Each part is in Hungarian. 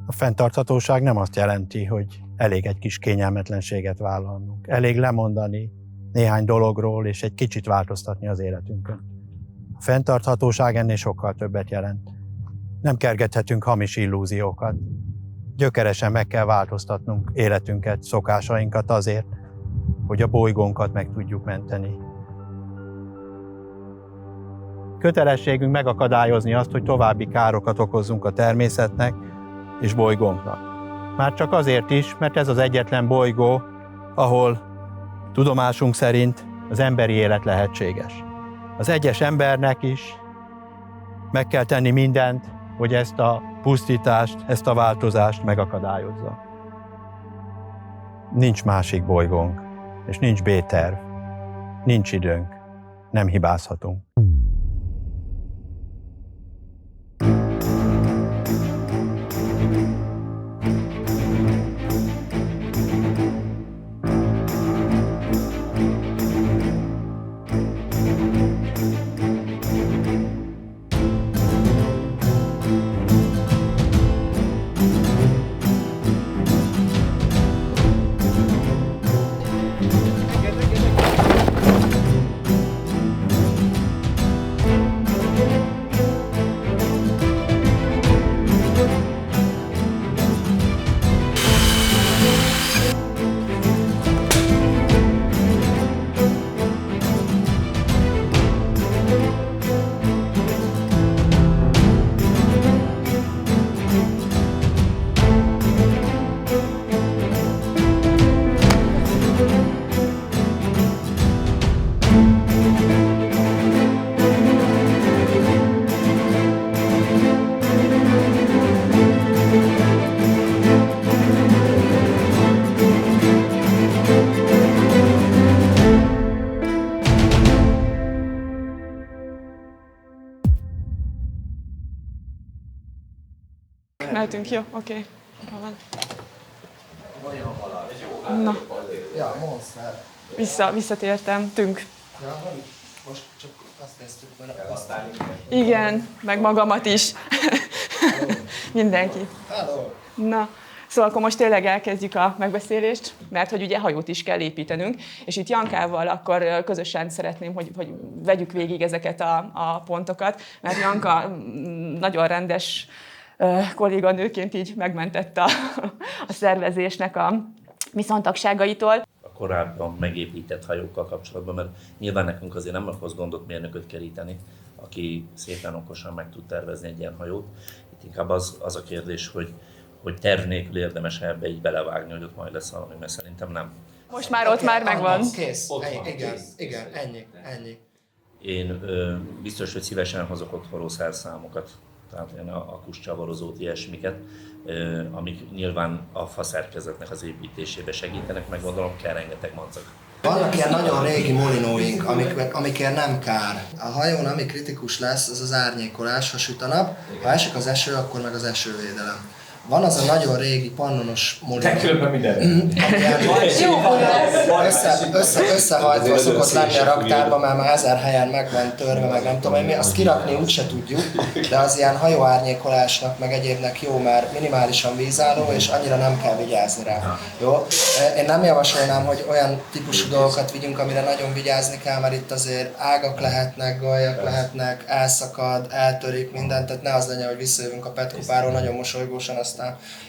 A fenntarthatóság nem azt jelenti, hogy elég egy kis kényelmetlenséget vállalnunk. Elég lemondani néhány dologról, és egy kicsit változtatni az életünkön. A fenntarthatóság ennél sokkal többet jelent. Nem kergethetünk hamis illúziókat. Gyökeresen meg kell változtatnunk életünket, szokásainkat azért, hogy a bolygónkat meg tudjuk menteni. Kötelességünk megakadályozni azt, hogy további károkat okozzunk a természetnek és bolygónknak. Már csak azért is, mert ez az egyetlen bolygó, ahol tudomásunk szerint az emberi élet lehetséges. Az egyes embernek is meg kell tenni mindent, hogy ezt a pusztítást, ezt a változást megakadályozza. Nincs másik bolygónk, és nincs B-terv, nincs időnk, nem hibázhatunk. Mehetünk, jó? Oké. Na. Ja, monster. Visszatértem. Tünk. Ja, most csak azt néztük, mert azt Igen, meg magamat is. Mindenki. Hello. Na. Szóval akkor most tényleg elkezdjük a megbeszélést, mert hogy ugye hajót is kell építenünk, és itt Jankával akkor közösen szeretném, hogy vegyük végig ezeket a pontokat, mert Janka nagyon rendes kolléganőként így megmentette a szervezésnek a viszontagságaitól. A korábban megépített hajókkal kapcsolatban, mert nyilván nekünk azért nem hoz gondot mérnököt keríteni, aki szépen okosan meg tud tervezni egy ilyen hajót. Itt inkább az a kérdés, hogy terv nélkül érdemes ebbe így belevágni, hogy ott majd lesz valami, mert szerintem nem. Most már ott már megvan. Kész. Ott van, Igen, ennyi. Én biztos, hogy szívesen hozok otthonról szerszámokat, tehát ilyen akuscsavarozót, ilyesmiket, amik nyilván a faszerkezetnek az építésébe segítenek, meg gondolom kell rengeteg madzag. Vannak ilyen nagyon régi molinóink, amikért nem kár. A hajón, ami kritikus lesz, az az árnyékolás, ha süt a nap. Ha esik az eső, akkor meg az esővédelem. Van az a nagyon régi pannonos molinó. Te különben minden. Összehajtva szokott lenni a raktárban, mert már 1000 helyen meg van törve, meg nem tudom, mi azt kirakni úgyse tudjuk, de az ilyen hajóárnyékolásnak, meg egyébnek jó, mert minimálisan vízálló, és annyira nem kell vigyázni rá. Jó? Én nem javasolnám, hogy olyan típusú dolgokat vigyünk, amire nagyon vigyázni kell, mert itt azért ágak lehetnek, gajak lehetnek, elszakad, eltörik mindent, tehát ne az legyen, hogy visszajövünk a petkupáról nagyon mosolygósan, aztán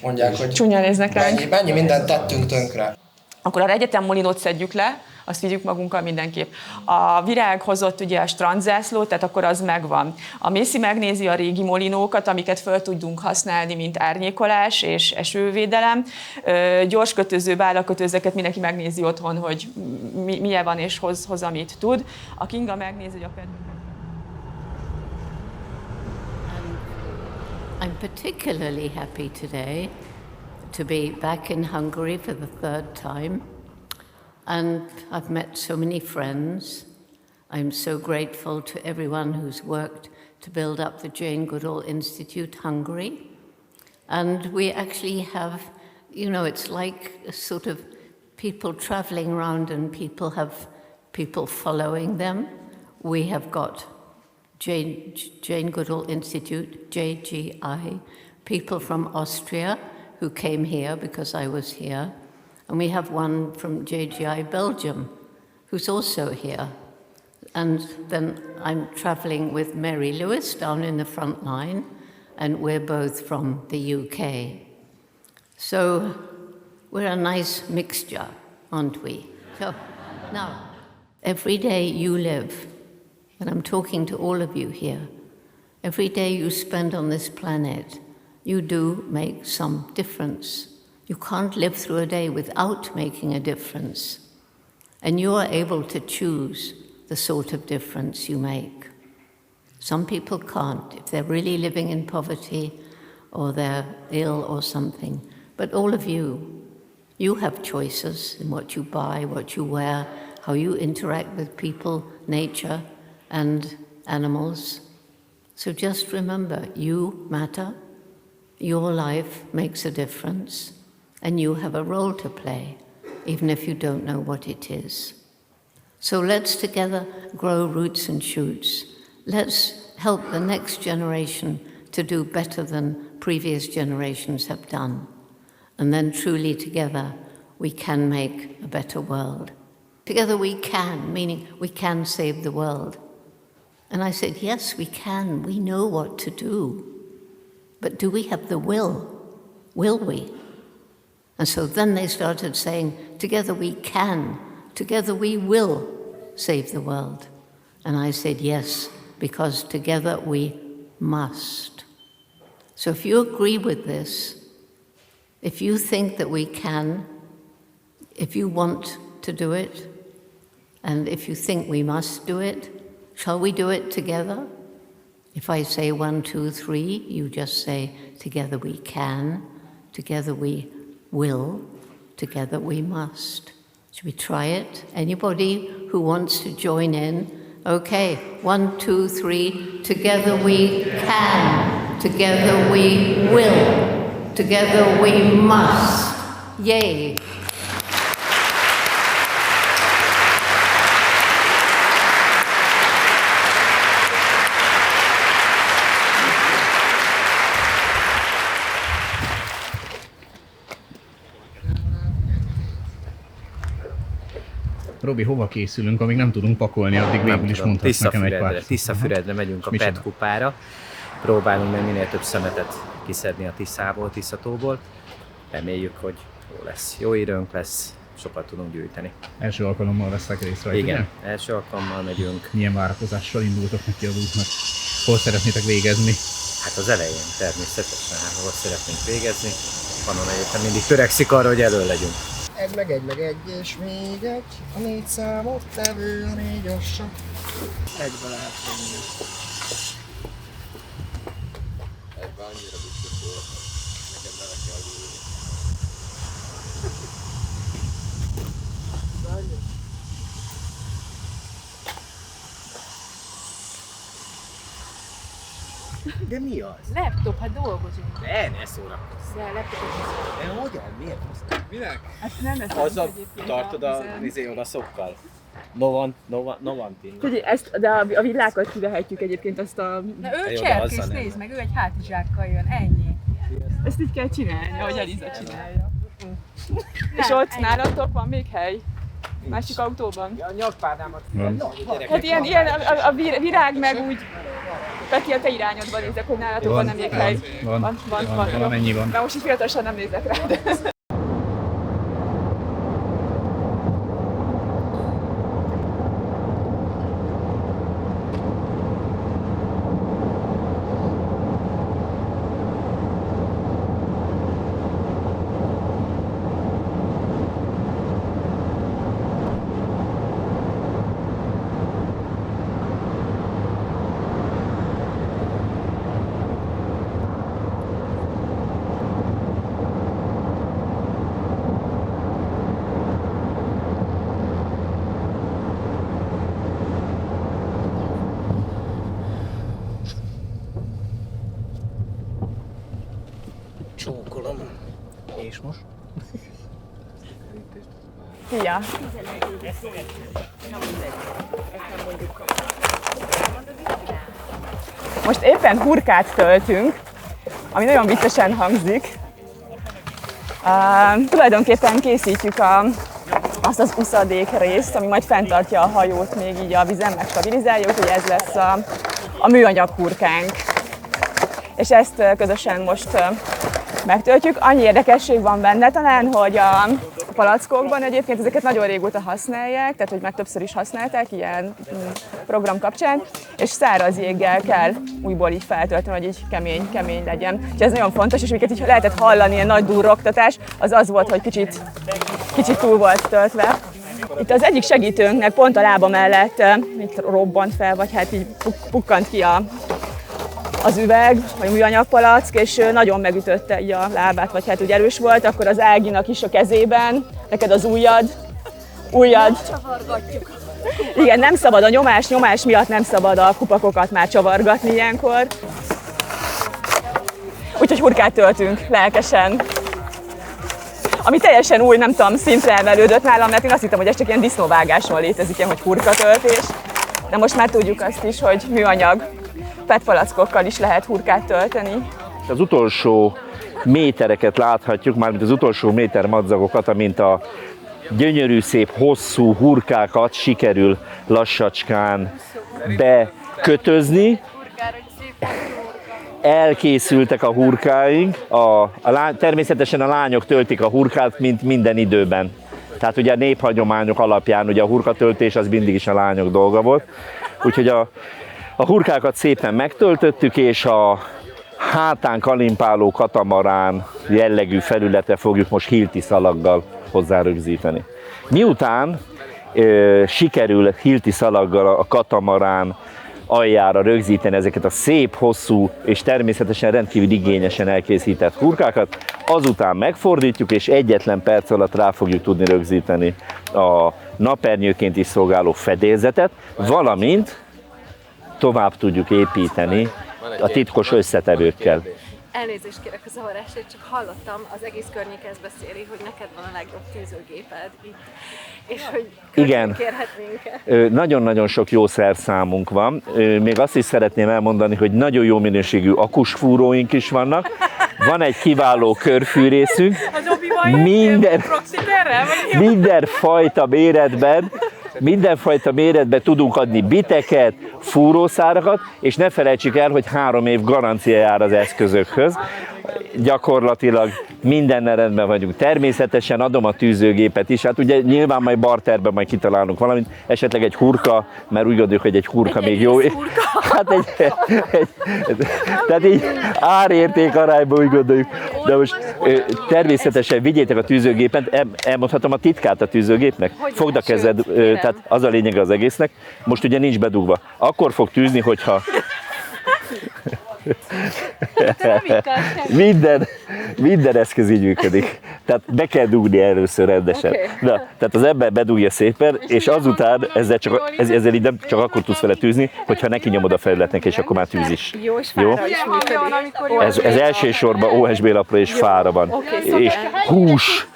mondják, hogy Csúnya néznek ránk. mennyi mindent tettünk tönkre. Akkor a egyetem molinót szedjük le, azt vigyük magunkkal mindenképp. A Virág hozott ugye a strandzászlót, tehát akkor az megvan. A Mészi megnézi a régi molinókat, amiket föl tudunk használni, mint árnyékolás és esővédelem. Gyorskötöző, bálakötőzőket mindenki megnézi otthon, hogy milyen van és hoz, amit tud. A Kinga megnézi, hogy a I'm particularly happy today to be back in Hungary for the third time, and I've met so many friends. I'm so grateful to everyone who's worked to build up the Jane Goodall Institute Hungary. And we actually have, you know, it's like a sort of people traveling around and people have people following them. We have got Jane Goodall Institute, JGI, people from Austria who came here because I was here, and we have one from JGI Belgium who's also here. And then I'm traveling with Mary Lewis down in the front line, and we're both from the UK. So we're a nice mixture, aren't we? So now, every day you live, and I'm talking to all of you here, every day you spend on this planet, you do make some difference. You can't live through a day without making a difference. And you are able to choose the sort of difference you make. Some people can't, if they're really living in poverty or they're ill or something. But all of you have choices in what you buy, what you wear, how you interact with people, nature, and animals. So just remember, you matter, your life makes a difference, and you have a role to play, even if you don't know what it is. So let's together grow roots and shoots. Let's help the next generation to do better than previous generations have done. And then truly together, we can make a better world. Together we can, meaning we can save the world. And I said, yes, we can. We know what to do. But do we have the will? Will we? And so then they started saying, together we can, together we will save the world. And I said, yes, because together we must. So if you agree with this, if you think that we can, if you want to do it, and if you think we must do it, shall we do it together? If I say 1, 2, 3, you just say, together we can, together we will, together we must. Should we try it? Anybody who wants to join in? Okay, 1, 2, 3, together we can, together we will, together we must. Yay! Robi, hova készülünk, amíg nem tudunk pakolni, addig végül is mondhatsz nekem egy pár. Tiszafüredre megyünk a PET kupára. Próbálunk meg minél több szemetet kiszedni a Tiszából, Tiszatóból. Reméljük, hogy jó lesz. Jó időnk lesz, sokat tudunk gyűjteni. Első alkalommal vesztek részt rajta, igen, ugye? első alkalommal megyünk. Milyen várakozással indultok neki a útnak? Hol szeretnétek végezni? Hát az elején természetesen, hol szeretnénk végezni. Pannon Egyetem mindig törekszik arra, hogy elől legyünk. 1 és még egy, a 4 számot tevő, a 4 ossa. Egybe lehet venni. Egybe annyira büszkék volna, nekem bele kell ülni. De mi az? Laptop, hát dolgozunk. Ne szórakozz. De laptopot. De hogyan? Miért hoztál? Minek? Hát nem lesz Azzal egyébként tartod a odaszokkal? No van tényleg. Ugye ezt, de a villákat kivehetjük egyébként azt a... Na ő Jó, de cserkész, azzal nem. nézd meg, ő egy hátizsákkal jön, ennyi. Ezt így kell csinálni, ahogy Eliza csinálja. És ott nálatok van még hely? Másik autóban? A nyakpárnámat. Hát ilyen a virág meg úgy... Peti, a te irányodban nézek, hogy nálatok van-e még hely. Van. Valamennyi van. De most így fiatalosan nem nézek rá. Csókolom. És most? Szia! Most éppen hurkát töltünk, ami nagyon viccesen hangzik. Tulajdonképpen készítjük azt az uszadék részt, ami majd fenntartja a hajót még így a vizen, meg stabilizálja, úgyhogy ez lesz a műanyag hurkánk. És ezt közösen most megtöltjük. Annyi érdekesség van benne talán, hogy a palackokban egyébként ezeket nagyon régóta használják, tehát hogy már többször is használták ilyen program kapcsán, és száraz jéggel kell újból így feltölteni, hogy így kemény legyen. Úgyhogy ez nagyon fontos, és amiket így lehetett hallani, ilyen nagy durrogtatás, az volt, hogy kicsit túl volt töltve. Itt az egyik segítőnknek pont a lába mellett itt robbant fel, vagy hát így pukkant ki az üveg, vagy műanyagpalack, és nagyon megütötte így a lábát, vagy hát úgy erős volt, akkor az Áginak is a kezében, neked az ujjad. Csavargatjuk. Igen, nem szabad a nyomás miatt nem szabad a kupakokat már csavargatni ilyenkor. Úgyhogy hurkát töltünk lelkesen. Ami teljesen új, nem tudom, szintre emelődött nálam, mert én azt hittem, hogy ez csak ilyen disznóvágáson létezik, ilyen, hogy hurkatöltés. De most már tudjuk azt is, hogy műanyag PET-palackokkal is lehet hurkát tölteni. Az utolsó métereket láthatjuk, mármint az utolsó méter madzagokat, amint a gyönyörű, szép, hosszú hurkákat sikerül lassacskán bekötözni. Elkészültek a hurkáink, természetesen a lányok töltik a hurkát, mint minden időben. Tehát ugye a néphagyományok alapján ugye a hurkatöltés az mindig is a lányok dolga volt. Úgyhogy a hurkákat szépen megtöltöttük, és a hátán kalimpáló katamarán jellegű felületre fogjuk most hilti szalaggal hozzárögzíteni. Miután sikerül hilti szalaggal a katamarán aljára rögzíteni ezeket a szép, hosszú és természetesen rendkívül igényesen elkészített hurkákat, azután megfordítjuk, és egyetlen perc alatt rá fogjuk tudni rögzíteni a napernyőként is szolgáló fedélzetet, valamint tovább tudjuk építeni a titkos összetevőkkel. Elnézést kérek a zavarásért, csak hallottam, az egész környék ezt beszéli, hogy neked van a legjobb tűzőgéped itt, és hogy igen, kérhetnénk-e? Nagyon-nagyon sok jó szerszámunk van. Még azt is szeretném elmondani, hogy nagyon jó minőségű akusfúróink is vannak. Van egy kiváló körfűrészünk. Mindenfajta méretben tudunk adni biteket, fúrószárakat, és ne felejtsük el, hogy 3 év garancia jár az eszközökhöz. Gyakorlatilag mindennel rendben vagyunk. Természetesen adom a tűzőgépet is, hát ugye nyilván majd barterben majd kitalálunk valamit, esetleg egy hurka, mert úgy gondoljuk, hogy egy hurka még jó. Hát tehát így árérték arányban úgy gondoljuk. De most természetesen vigyétek a tűzőgépet, elmondhatom a titkát a tűzőgépnek. Fogd a kezed, tehát az a lényeg az egésznek. Most ugye nincs bedugva. Akkor fog tűzni, hogyha minden eszköz így működik. Tehát be kell dugni először rendesen. Okay. Na, tehát az ember bedugja szépen, és azután ezzel így nem csak akkor tudsz vele tűzni, hogyha neki nyomod a felületnek, és akkor már tűz is. Jó, és fára is működik. Ez elsősorban OSB lapra és fára van. Okay, és hús,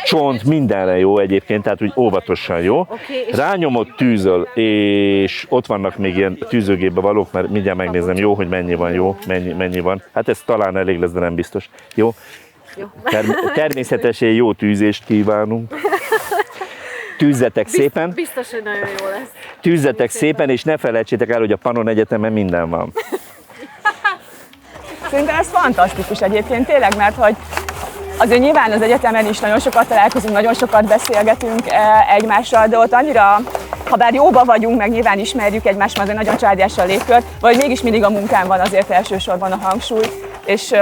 csont, mindenre jó egyébként, tehát úgy óvatosan jó. Okay, rányomod, tűzöl, és ott vannak még ilyen tűzőgépbe valók, mert mindjárt megnézem, jó, hogy mennyi van, jó, mennyi van. Hát ez talán elég lesz, de nem biztos. Jó? Természetesen jó tűzést kívánunk. Tűzzetek szépen. Biztos, hogy nagyon jó lesz. Tűzzetek szépen, és ne felejtsétek el, hogy a Pannon Egyetemen minden van. Szerintem ez fantasztikus egyébként tényleg, mert hogy azért nyilván az egyetemen is nagyon sokat találkozunk, nagyon sokat beszélgetünk egymással, de ott annyira, ha bár jóba vagyunk, meg nyilván ismerjük egymást, azért nagyon családias a légkör, vagy mégis mindig a munkán van azért elsősorban a hangsúly, és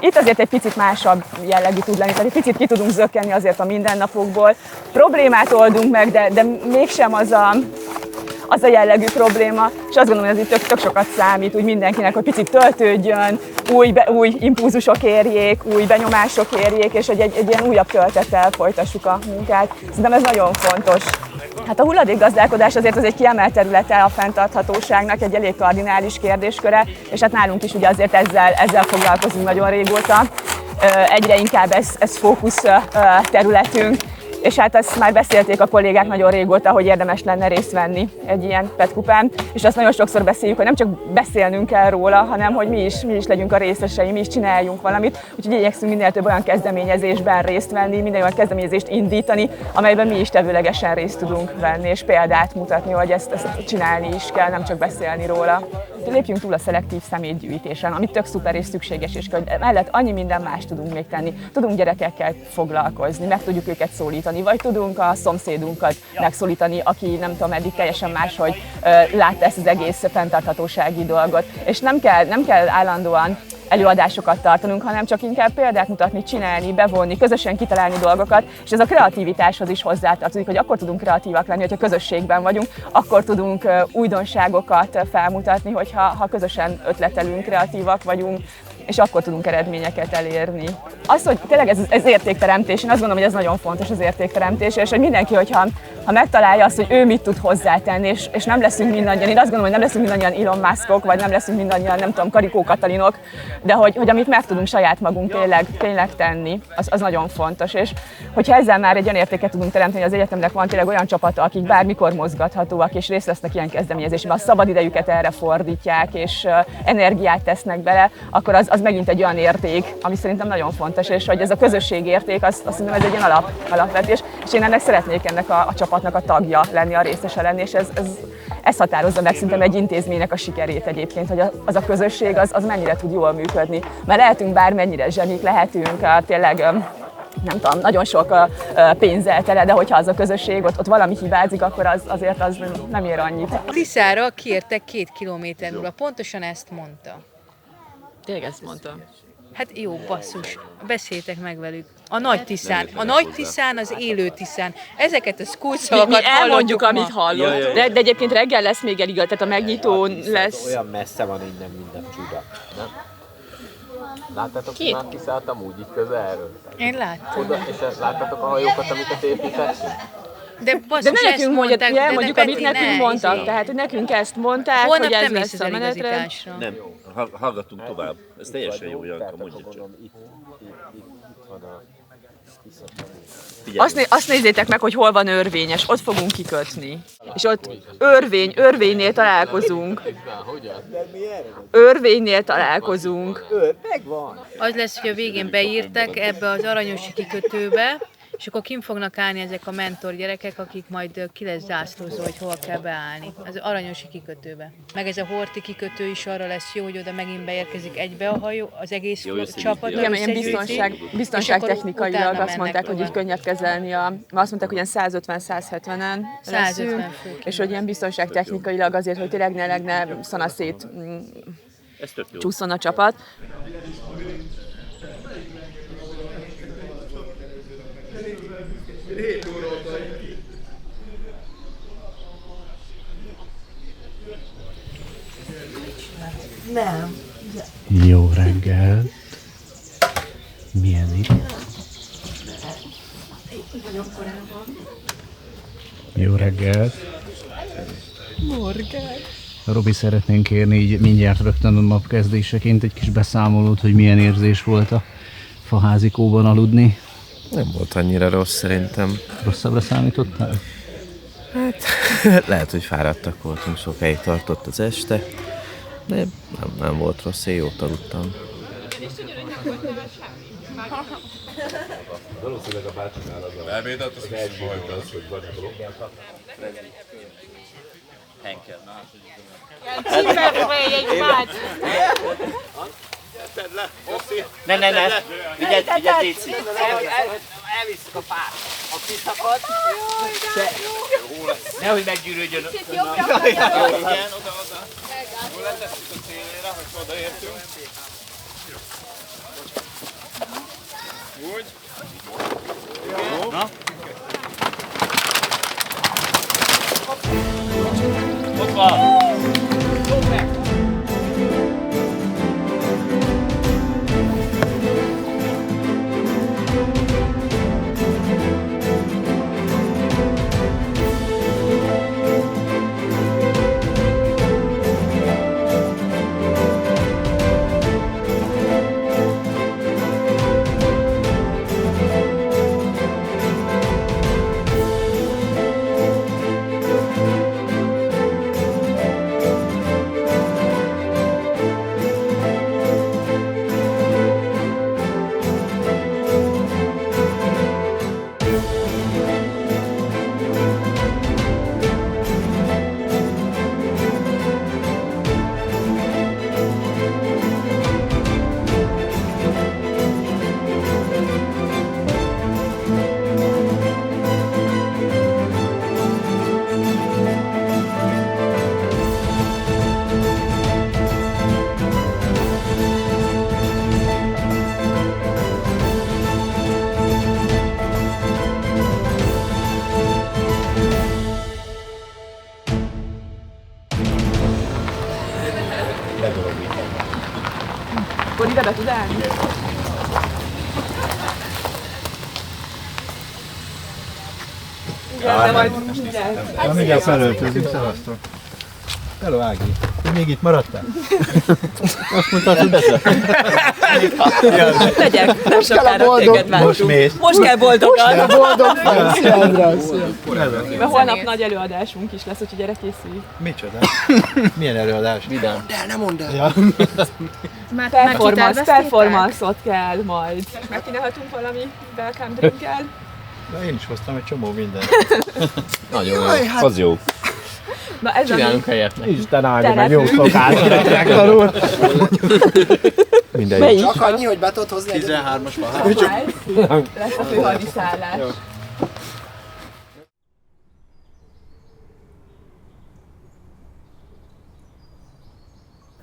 itt azért egy picit másabb jellegű tud lenni, tehát egy picit ki tudunk zökkenni azért a mindennapokból. Problémát oldunk meg, de mégsem az a jellegű probléma, és azt gondolom, hogy ez itt tök sokat számít úgy mindenkinek, hogy picit töltődjön, új impulzusok érjék, új benyomások érjék, és hogy egy ilyen újabb töltettel folytassuk a munkát. Szerintem ez nagyon fontos. Hát a hulladékgazdálkodás azért az egy kiemelt területe a fenntarthatóságnak, egy elég kardinális kérdésköre, és hát nálunk is ugye azért ezzel foglalkozunk nagyon régóta. Egyre inkább ez fókusz területünk, És hát ezt már beszélték a kollégák nagyon régóta, hogy érdemes lenne részt venni egy ilyen PET kupán, és azt nagyon sokszor beszéljük, hogy nem csak beszélnünk kell róla, hanem hogy mi is legyünk a részesei, mi is csináljunk valamit. Úgyhogy igyekszünk minél több olyan kezdeményezésben részt venni, minden olyan kezdeményezést indítani, amelyben mi is tevőlegesen részt tudunk venni, és példát mutatni, hogy ezt csinálni is kell, nem csak beszélni róla. Lépjünk túl a szelektív szemétgyűjtésen, ami tök szuper és szükséges, és mellett annyi minden más tudunk még tenni. Tudunk gyerekekkel foglalkozni, meg tudjuk őket szólítani, vagy tudunk a szomszédunkat megszólítani, aki nem tudom, eddig teljesen máshogy látta ezt az egész fenntarthatósági dolgot. És nem kell állandóan előadásokat tartanunk, hanem csak inkább példát mutatni, csinálni, bevonni, közösen kitalálni dolgokat, és ez a kreativitáshoz is hozzátartozik, hogy akkor tudunk kreatívak lenni, hogyha közösségben vagyunk, akkor tudunk újdonságokat felmutatni, hogyha közösen ötletelünk, kreatívak vagyunk, és akkor tudunk eredményeket elérni. Az, hogy tényleg ez értékteremtés, én azt gondolom, hogy ez nagyon fontos az értékteremtés, és hogy mindenki, hogyha megtalálja azt, hogy ő mit tud hozzátenni, és nem leszünk mindannyian, én azt gondolom, hogy nem leszünk mindannyian Elon Muskok, vagy nem leszünk mindannyian, nem tudom, Karikó Katalinok, de hogy amit meg tudunk saját magunk tényleg tenni, az nagyon fontos. És hogyha ezzel már egy olyan értéket tudunk teremteni, az egyetemnek van tényleg olyan csapata, akik bármikor mozgathatóak, és részt vesznek ilyen kezdeményezésben, a szabadidejüket erre fordítják, és energiát tesznek bele, akkor az megint egy olyan érték, ami szerintem nagyon fontos, és hogy ez a közösségérték, azt hiszem, ez egy ilyen alapvetés, és én ennek a csapatnak a tagja lenni, a részese lenni, és ez határozza meg szerintem egy intézménynek a sikerét egyébként, hogy az a közösség az mennyire tud jól működni. Mert lehetünk bármennyire zsenik, lehetünk tényleg nem tudom, nagyon sok pénzzel tele, de hogyha az a közösség, ott valami hibázik, akkor azért az nem ér annyit. Tiszára kiértek 2 kilométer múlva, pontosan ezt mondta. Tényleg ezt mondta. Hát jó, basszus, beszéltek meg velük. A Nagy Tiszán, az élő Tiszán. Ezeket a kulcsszavakat elmondjuk, amit hallott. De egyébként reggel lesz még elég, tehát a megnyitó lesz. Olyan messze van innen minden csuda, nem? Láttátok már Tiszát amúgy így közelről? Én láttam. Oda, és láttátok a hajókat, amiket építettünk? De ne nekünk mondjuk, amit nekünk mondtak, tehát hogy nekünk ezt mondták, holnap hogy ez nem lesz a menetrend. Nem, hallgatunk tovább. Ez teljesen jó, Janka, mondjuk csak. Itt van a Azt nézzétek meg, hogy hol van Örvényes, ott fogunk kikötni. És ott Örvénynél találkozunk. Örvénynél találkozunk. Megvan. Az lesz, hogy a végén beírtak ebbe az Aranyosi kikötőbe, és akkor kint fognak állni ezek a mentor gyerekek, akik majd ki lesz zászlózva, hogy hol kell beállni. Az Aranyosi kikötőbe. Meg ez a Horti kikötő is arra lesz jó, hogy oda megint beérkezik egybe a hajó, az egész csapat. Igen, ilyen biztonságtechnikailag azt mondták, hogy így könnyebb kezelni, azt mondták, hogy ilyen 150-170-en leszünk, és hogy ilyen biztonságtechnikailag azért, hogy tényleg ne szanaszét csúszson a csapat. Nem. Jó reggel. Milyen itt? Jó reggel. Morgán. Robi, szeretnénk kérni így mindjárt rögtön a nap kezdéseként egy kis beszámolót, hogy milyen érzés volt a faházikóban aludni. Nem volt annyira rossz szerintem. Rosszabbra számítottál? Hát lehet, hogy fáradtak voltunk, sokáig tartott az este, de nem volt rossz, én jót aludtam. Valószínűleg a bácsinál az a elmédet, az egy volt az, hogy van Henkel. Címerbe egy bács. Ne, vigyázz, Léci! Elvisszük a pár. A kiszakad. Nehogy meggyűrődjön. Igen, oda. Jól letesszük a célére, hogy odaértünk. Úgy. Jó. Na. Hoppa! Be tud állni? Igen, de majd mindjárt. Mindjárt felöltözünk, szevasztok. Hello, Ági. Te még itt maradtál? Azt mondtad, hogy beszél. Legyek, nem sokára téged vártunk. Most mész. Most kell boldogan. Most kell boldog Mert holnap nagy előadásunk is lesz, úgyhogy gyere készülj. Micsoda? Milyen előadás? Vidám. De nem mondd el. Ja. Performance-ot kell majd. Megkínálhatunk valami welcome drinkkel? Na, én is hoztam egy csomó mindent. Nagyon jó. Hát... Az jó. Na ez Csinálunk helyet. Isten áldja meg, jó szokásra megtanul. Mindegy. Csak annyi, hogy be tudod hozni egy... 13-as van. Lesz a főhadiszállás.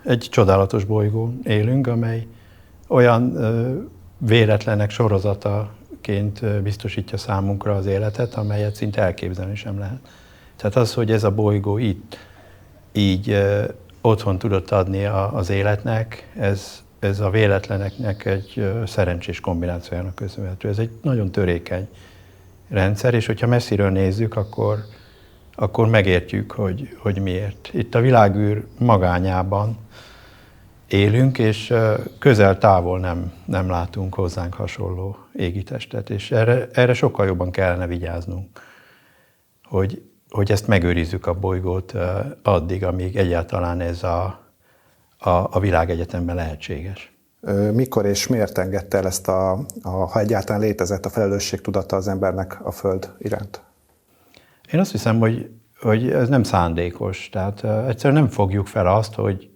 Egy csodálatos bolygón élünk, amely olyan véletlenek sorozataként biztosítja számunkra az életet, amelyet szinte elképzelni sem lehet. Tehát az, hogy ez a bolygó itt így otthon tudott adni az életnek, ez a véletleneknek egy szerencsés kombinációjának köszönhető. Ez egy nagyon törékeny rendszer, és hogyha messziről nézzük, akkor megértjük, hogy miért. Itt a világűr magányában élünk, és közel-távol nem látunk hozzánk hasonló égitestet, és erre sokkal jobban kellene vigyáznunk, hogy ezt megőrizzük a bolygót addig, amíg egyáltalán ez a világegyetemben lehetséges. Mikor és miért engedte el ezt, ha egyáltalán létezett a felelősségtudata az embernek a Föld iránt? Én azt hiszem, hogy ez nem szándékos. Tehát egyszerűen nem fogjuk fel azt, hogy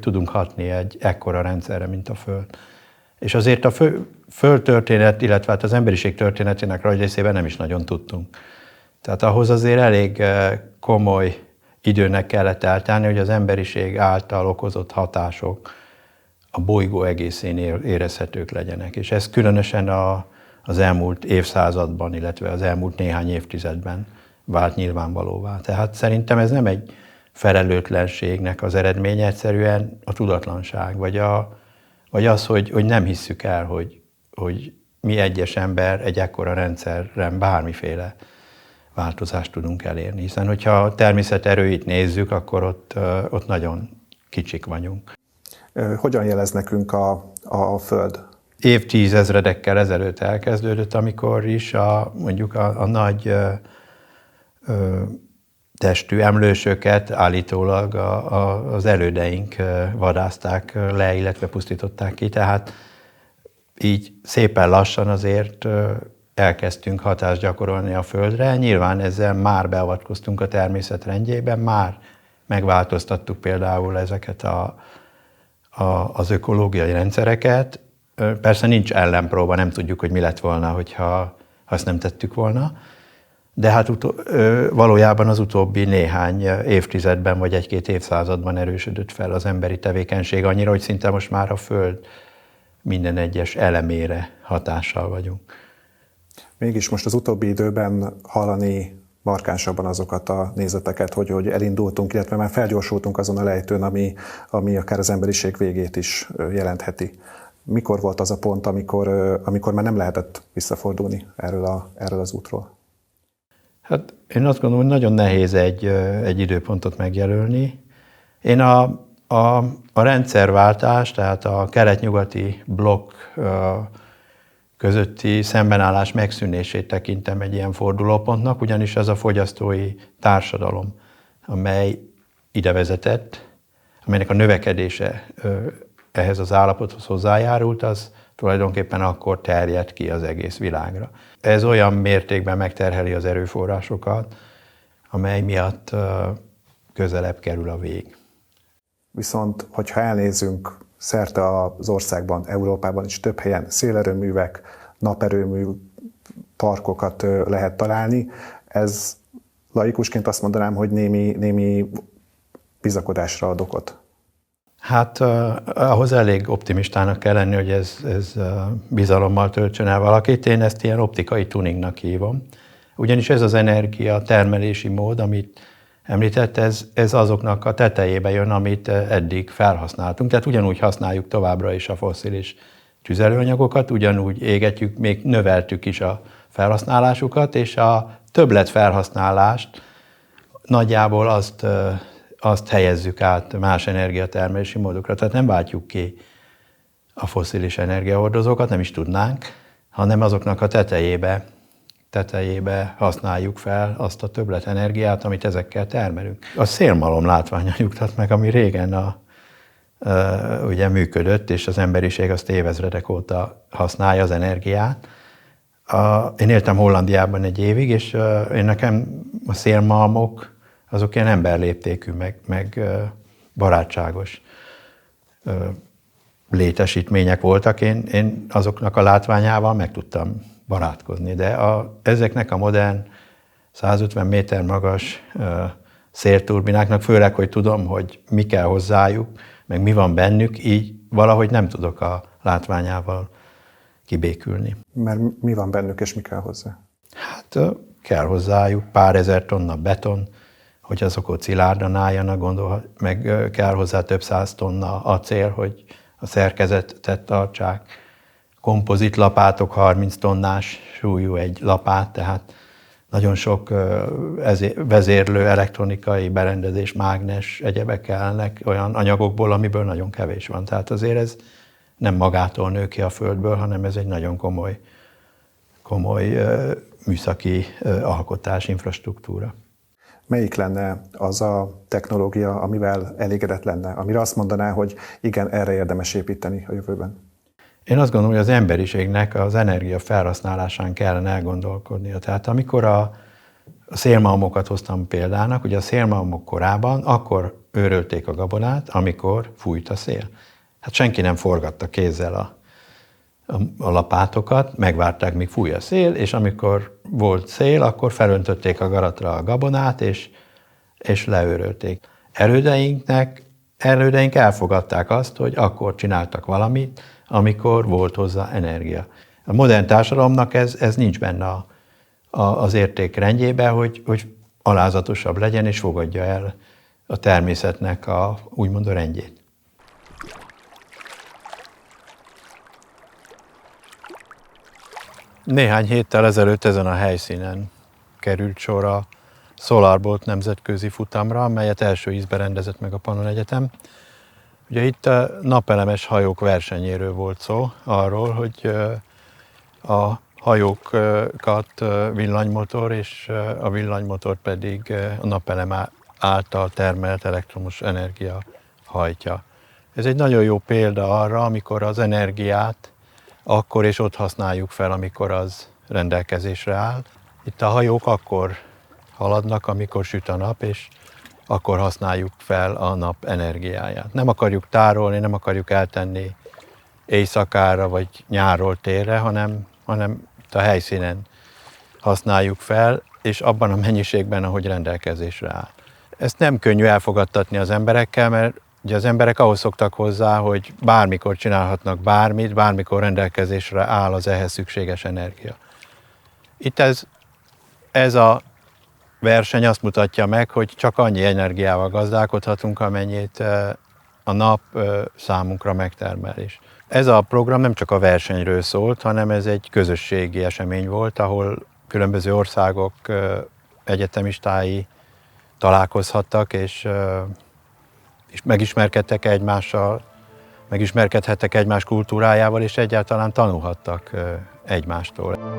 tudunk hatni egy ekkora rendszerre, mint a Föld. És azért a Föld történet, illetve hát az emberiség történetének rajzrészében nem is nagyon tudtunk. Tehát ahhoz azért elég komoly időnek kellett eltelni, hogy az emberiség által okozott hatások a bolygó egészén érezhetők legyenek. És ez különösen az elmúlt évszázadban, illetve az elmúlt néhány évtizedben vált nyilvánvalóvá. Tehát szerintem ez nem egy felelőtlenségnek az eredménye, egyszerűen a tudatlanság, vagy az, hogy nem hisszük el, hogy mi egyes ember egy ekkora rendszerren bármiféle változást tudunk elérni. Hiszen, hogyha a természet erőit nézzük, akkor ott nagyon kicsik vagyunk. Hogyan jelez nekünk a Föld? Évtizedekkel ezelőtt elkezdődött, amikor is mondjuk a nagy testű emlősöket állítólag az elődeink vadázták le, illetve pusztították ki. Tehát így szépen lassan azért elkezdtünk hatást gyakorolni a Földre. Nyilván ezzel már beavatkoztunk a természet rendjében, már megváltoztattuk például ezeket az ökológiai rendszereket. Persze nincs ellenpróba, nem tudjuk, hogy mi lett volna, hogyha azt nem tettük volna. De hát valójában az utóbbi néhány évtizedben, vagy egy-két évszázadban erősödött fel az emberi tevékenység annyira, hogy szinte most már a Föld minden egyes elemére hatással vagyunk. Mégis most az utóbbi időben hallani markánsabban azokat a nézeteket, hogy elindultunk, illetve már felgyorsultunk azon a lejtőn, ami akár az emberiség végét is jelentheti. Mikor volt az a pont, amikor már nem lehetett visszafordulni erről az útról? Hát én azt gondolom, hogy nagyon nehéz egy időpontot megjelölni. Én a rendszerváltás, tehát a kelet-nyugati blokk közötti szembenállás megszűnését tekintem egy ilyen fordulópontnak, ugyanis az a fogyasztói társadalom, amely ide vezetett, amelynek a növekedése ehhez az állapothoz hozzájárult, az tulajdonképpen akkor terjed ki az egész világra. Ez olyan mértékben megterheli az erőforrásokat, amely miatt közelebb kerül a vég. Viszont, hogyha elnézünk szerte az országban, Európában is több helyen szélerőművek, naperőmű parkokat lehet találni, ez laikusként azt mondanám, hogy némi bizakodásra ad okot. Hát ahhoz elég optimistának kell lenni, hogy ez bizalommal töltsön el valakit. Én ezt ilyen optikai tuningnak hívom. Ugyanis ez az energia termelési mód, amit említett, ez azoknak a tetejébe jön, amit eddig felhasználtunk. Tehát ugyanúgy használjuk továbbra is a fosszilis tüzelőanyagokat, ugyanúgy égetjük, még növeltük is a felhasználásukat, és a többlet felhasználást nagyjából azt helyezzük át más energiatermelési módokra. Tehát nem váltjuk ki a fosszilis energiahordozókat, nem is tudnánk, hanem azoknak a tetejébe használjuk fel azt a többlet energiát, amit ezekkel termelünk. A szélmalom látványa nyugtat meg, ami régen ugye működött, és az emberiség azt évezredek óta használja az energiát. Én éltem Hollandiában egy évig, és nekem a szélmalmok azok ilyen emberléptékű, meg barátságos létesítmények voltak. Én azoknak a látványával meg tudtam barátkozni, de ezeknek a modern 150 méter magas szélturbináknak, főleg, hogy tudom, hogy mi kell hozzájuk, meg mi van bennük, így valahogy nem tudok a látványával kibékülni. Mert mi van bennük, és mi kell hozzá? Hát kell hozzájuk pár ezer tonna beton, hogy azok ott szilárdan álljanak, meg kell hozzá több száz tonna acél, hogy a szerkezetet tartsák. Kompozit lapátok, 30 tonnás súlyú egy lapát, tehát nagyon sok vezérlő elektronikai berendezés, mágnes, egyebek kellnek olyan anyagokból, amiből nagyon kevés van. Tehát azért ez nem magától nő ki a földből, hanem ez egy nagyon komoly műszaki alkotás, infrastruktúra. Melyik lenne az a technológia, amivel elégedett lenne, amire azt mondaná, hogy igen, erre érdemes építeni a jövőben? Én azt gondolom, hogy az emberiségnek az energia felhasználásán kellene elgondolkodnia. Tehát amikor a szélmalmokat hoztam példának, ugye a szélmalmok korában akkor őrölték a gabonát, amikor fújt a szél. Hát senki nem forgatta kézzel a lapátokat, megvárták, míg fúj a szél, és amikor volt szél, akkor felöntötték a garatra a gabonát, és leőrölték. Erődeink elfogadták azt, hogy akkor csináltak valamit, amikor volt hozzá energia. A modern társadalomnak ez nincs benne az értékrendjében, hogy alázatosabb legyen, és fogadja el a természetnek úgymond a rendjét. Néhány héttel ezelőtt ezen a helyszínen került sor a SolarBolt nemzetközi futamra, amelyet első ízben rendezett meg a Pannon Egyetem. Ugye itt a napelemes hajók versenyéről volt szó, arról, hogy a hajókat villanymotor, és a villanymotor pedig a napelem által termelt elektromos energia hajtja. Ez egy nagyon jó példa arra, amikor az energiát akkor és ott használjuk fel, amikor az rendelkezésre áll. Itt a hajók akkor haladnak, amikor süt a nap, és akkor használjuk fel a nap energiáját. Nem akarjuk tárolni, nem akarjuk eltenni éjszakára vagy nyárról térre, hanem itt a helyszínen használjuk fel, és abban a mennyiségben, ahogy rendelkezésre áll. Ezt nem könnyű elfogadtatni az emberekkel, mert ugye az emberek ahhoz szoktak hozzá, hogy bármikor csinálhatnak bármit, bármikor rendelkezésre áll az ehhez szükséges energia. Itt ez a verseny azt mutatja meg, hogy csak annyi energiával gazdálkodhatunk, amennyit a nap számunkra megtermel is. Ez a program nem csak a versenyről szólt, hanem ez egy közösségi esemény volt, ahol különböző országok egyetemistái találkozhattak, és megismerkedtek egymással, megismerkedhettek egymás kultúrájával, és egyáltalán tanulhattak egymástól.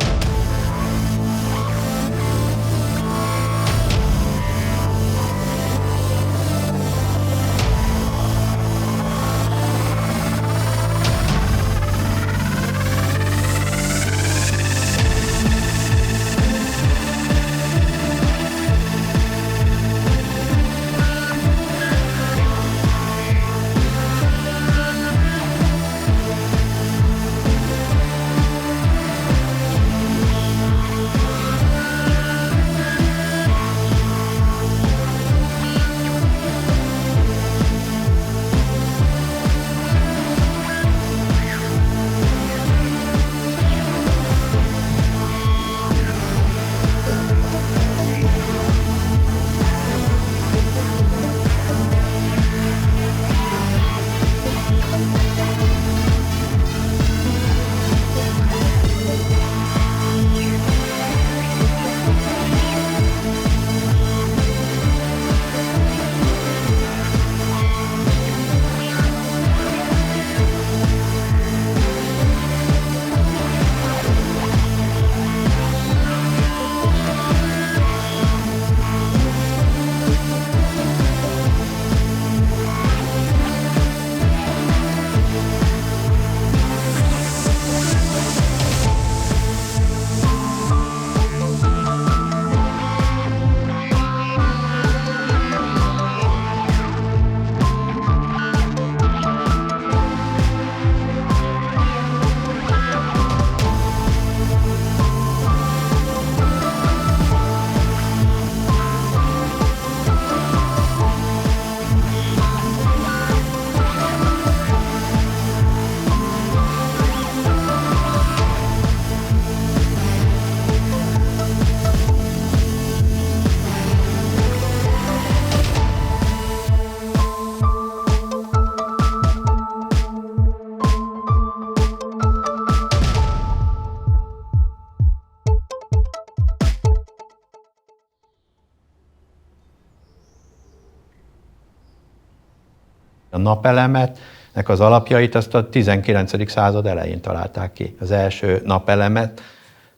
napelemet, az alapjait azt a 19. század elején találták ki. Az első napelemet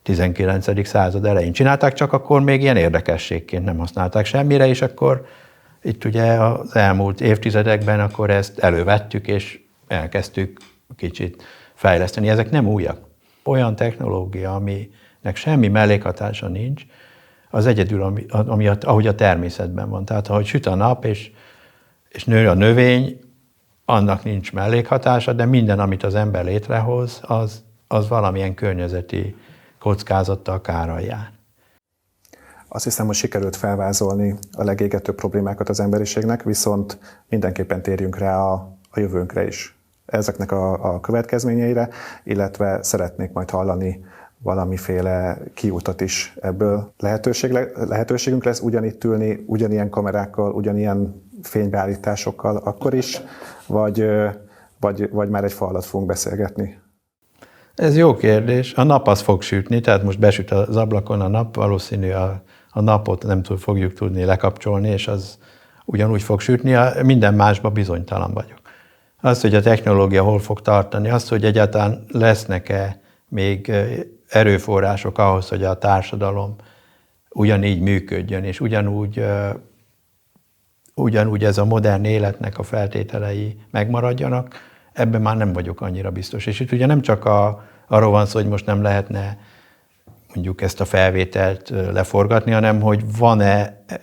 19. század elején csinálták, csak akkor még ilyen érdekességként nem használták semmire, és akkor itt ugye az elmúlt évtizedekben akkor ezt elővettük, és elkezdtük kicsit fejleszteni. Ezek nem újak. Olyan technológia, aminek semmi mellékhatása nincs, az egyedül, ahogy a természetben van. Tehát ahogy süt a nap, és nő a növény, annak nincs mellékhatása, de minden, amit az ember létrehoz, az valamilyen környezeti kockázattal, kárral jár. Azt hiszem, hogy sikerült felvázolni a legégetőbb problémákat az emberiségnek, viszont mindenképpen térjünk rá a jövőnkre is. Ezeknek a következményeire, illetve szeretnék majd hallani valamiféle kiutat is ebből. Lehetőségünk lesz ugyanitt ülni, ugyanilyen kamerákkal, ugyanilyen fénybeállításokkal akkor is, vagy már egy fa alatt fogunk beszélgetni? Ez jó kérdés. A nap az fog sütni, tehát most besüt az ablakon a nap, valószínű a napot nem fogjuk tudni lekapcsolni, és az ugyanúgy fog sütni, minden másban bizonytalan vagyok. Az, hogy a technológia hol fog tartani, az, hogy egyáltalán lesznek-e még erőforrások ahhoz, hogy a társadalom ugyanígy működjön, és ugyanúgy ez a modern életnek a feltételei megmaradjanak, ebben már nem vagyok annyira biztos. És itt ugye nem csak arról van szó, hogy most nem lehetne mondjuk ezt a felvételt leforgatni, hanem hogy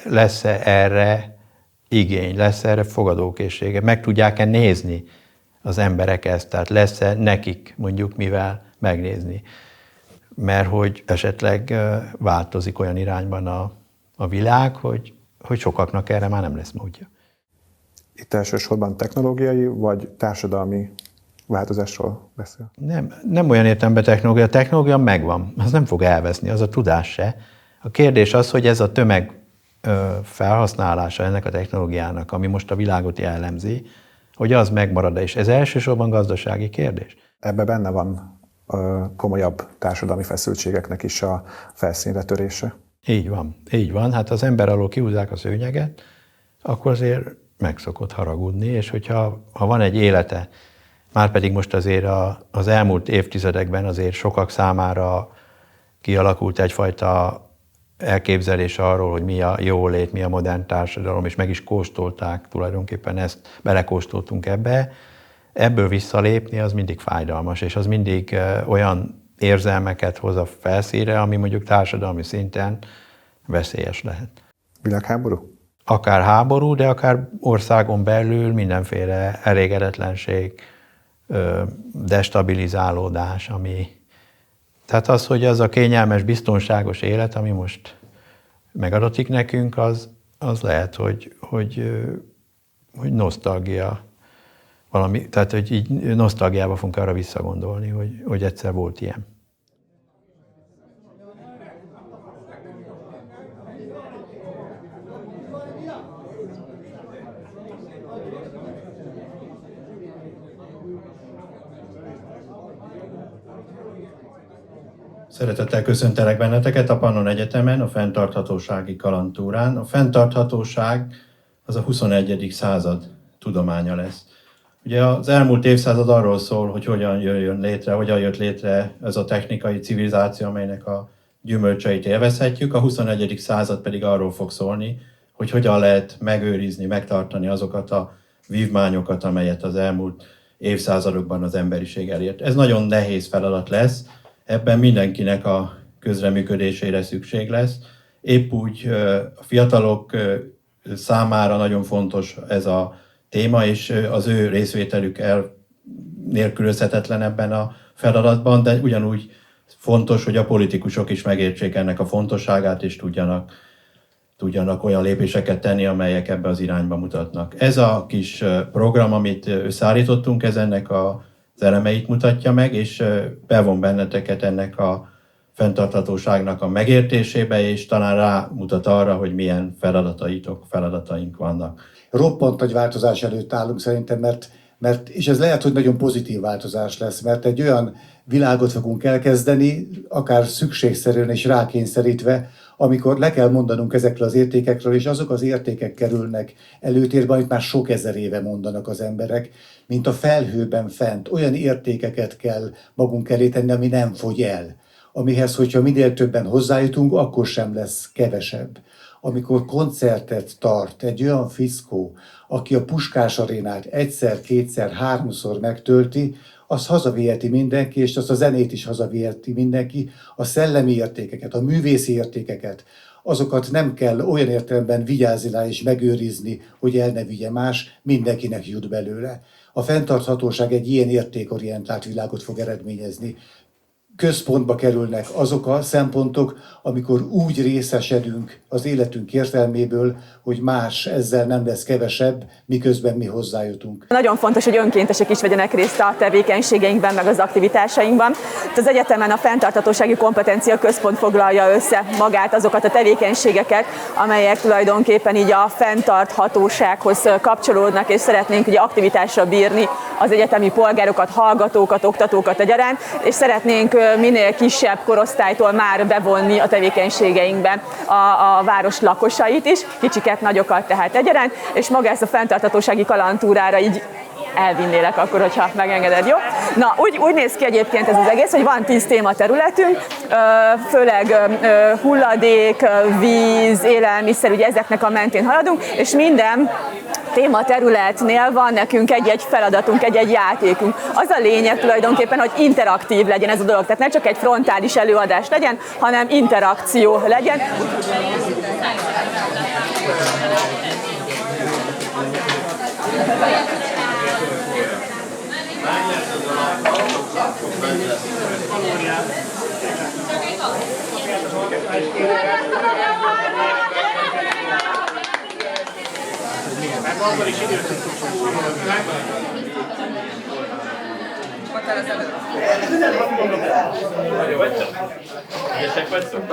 lesz-e erre igény, lesz erre fogadókészsége, meg tudják-e nézni az emberek ezt, tehát lesz-e nekik mondjuk mivel megnézni. Mert hogy esetleg változik olyan irányban a világ, hogy sokaknak erre már nem lesz módja. Itt elsősorban technológiai vagy társadalmi változásról beszél? Nem olyan értelemben technológia. A technológia megvan, az nem fog elveszni, az a tudás se. A kérdés az, hogy ez a tömeg felhasználása ennek a technológiának, ami most a világot jellemzi, hogy az megmarad, és ez elsősorban gazdasági kérdés. Ebben benne van komolyabb társadalmi feszültségeknek is a felszínre törése. Így van. Hát az ember alól kihúzzák a szőnyeget, akkor azért meg szokott haragudni, és hogyha van egy élete, márpedig most azért az elmúlt évtizedekben azért sokak számára kialakult egyfajta elképzelés arról, hogy mi a jólét, mi a modern társadalom, és meg is kóstolták tulajdonképpen ezt, belekóstoltunk ebbe. Ebből visszalépni az mindig fájdalmas, és az mindig olyan érzelmeket hoz a felszínre, ami mondjuk társadalmi szinten veszélyes lehet. Világháború? Akár háború, de akár országon belül mindenféle elégedetlenség, destabilizálódás, tehát az, hogy az a kényelmes, biztonságos élet, ami most megadatik nekünk, az lehet, hogy nosztalgia valami, tehát hogy így nosztalgiába fogunk arra visszagondolni, hogy egyszer volt ilyen. Szeretettel köszöntelek benneteket a Pannon Egyetemen, a fenntarthatósági kalandtúrán. A fenntarthatóság az a 21. század tudománya lesz. Ugye az elmúlt évszázad arról szól, hogy hogyan jött létre ez a technikai civilizáció, amelynek a gyümölcseit élvezhetjük. A 21. század pedig arról fog szólni, hogy hogyan lehet megőrizni, megtartani azokat a vívmányokat, amelyet az elmúlt évszázadokban az emberiség elért. Ez nagyon nehéz feladat lesz, ebben mindenkinek a közreműködésére szükség lesz. Épp úgy a fiatalok számára nagyon fontos ez a téma, és az ő részvételük nélkülözhetetlen ebben a feladatban, de ugyanúgy fontos, hogy a politikusok is megértsék ennek a fontosságát, és tudjanak olyan lépéseket tenni, amelyek ebbe az irányba mutatnak. Ez a kis program, amit összeállítottunk, ez ennek az elemeit mutatja meg, és bevon benneteket ennek a fenntarthatóságnak a megértésébe, és talán rámutat arra, hogy milyen feladataink vannak. Roppant nagy változás előtt állunk szerintem, mert és ez lehet, hogy nagyon pozitív változás lesz, mert egy olyan világot fogunk elkezdeni, akár szükségszerűen és rákényszerítve, amikor le kell mondanunk ezekről az értékekről, és azok az értékek kerülnek előtérbe, amit már sok ezer éve mondanak az emberek, mint a felhőben fent. Olyan értékeket kell magunk elé tenni, ami nem fogy el. Amihez, hogyha minél többen hozzájutunk, akkor sem lesz kevesebb. Amikor koncertet tart egy olyan fickó, aki a Puskás arénát egyszer, kétszer, háromszor megtölti, az hazaviheti mindenki, és azt a zenét is hazaviheti mindenki, a szellemi értékeket, a művészi értékeket, azokat nem kell olyan értelemben vigyázni rá és megőrizni, hogy el ne vigye más, mindenkinek jut belőle. A fenntarthatóság egy ilyen értékorientált világot fog eredményezni. Központba kerülnek azok a szempontok, amikor úgy részesedünk az életünk értelméből, hogy más ezzel nem lesz kevesebb, miközben mi hozzájutunk. Nagyon fontos, hogy önkéntesek is vegyenek részt a tevékenységeinkben, meg az aktivitásainkban. Az egyetemen a fenntarthatósági kompetencia központ foglalja össze magát azokat a tevékenységeket, amelyek tulajdonképpen így a fenntarthatósághoz kapcsolódnak, és szeretnénk ugye aktivitásra bírni az egyetemi polgárokat, hallgatókat, oktatókat egyaránt, és szeretnénk minél kisebb korosztálytól már bevonni a tevékenységeinkbe a város lakosait is, kicsiket, nagyokat tehát egyaránt, és maga ezt a fenntarthatósági kalandtúrára így elvinnélek akkor, hogyha megengeded, jó? Na, úgy néz ki egyébként ez az egész, hogy van 10 tématerületünk, főleg hulladék, víz, élelmiszer, ugye ezeknek a mentén haladunk, és minden tématerületnél van nekünk egy-egy feladatunk, egy-egy játékunk. Az a lényeg tulajdonképpen, hogy interaktív legyen ez a dolog, tehát ne csak egy frontális előadás legyen, hanem interakció legyen.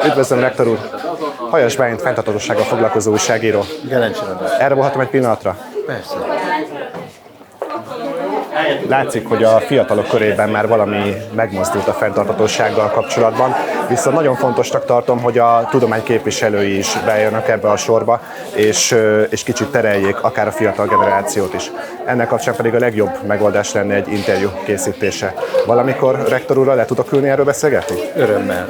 Üdvözlöm, rektor úr! Hajas Bálint fenntarthatósággal foglalkozó újságíró. Erre volhatom egy pillanatra? Persze. Látszik, hogy a fiatalok körében már valami megmozdult a fenntarthatósággal kapcsolatban, viszont nagyon fontosnak tartom, hogy a tudomány képviselői is bejönnek ebbe a sorba, és kicsit tereljék akár a fiatal generációt is. Ennek kapcsán pedig a legjobb megoldás lenne egy interjú készítése. Valamikor rektor úrral le tudok ülni erről beszélgetni? Örömmel.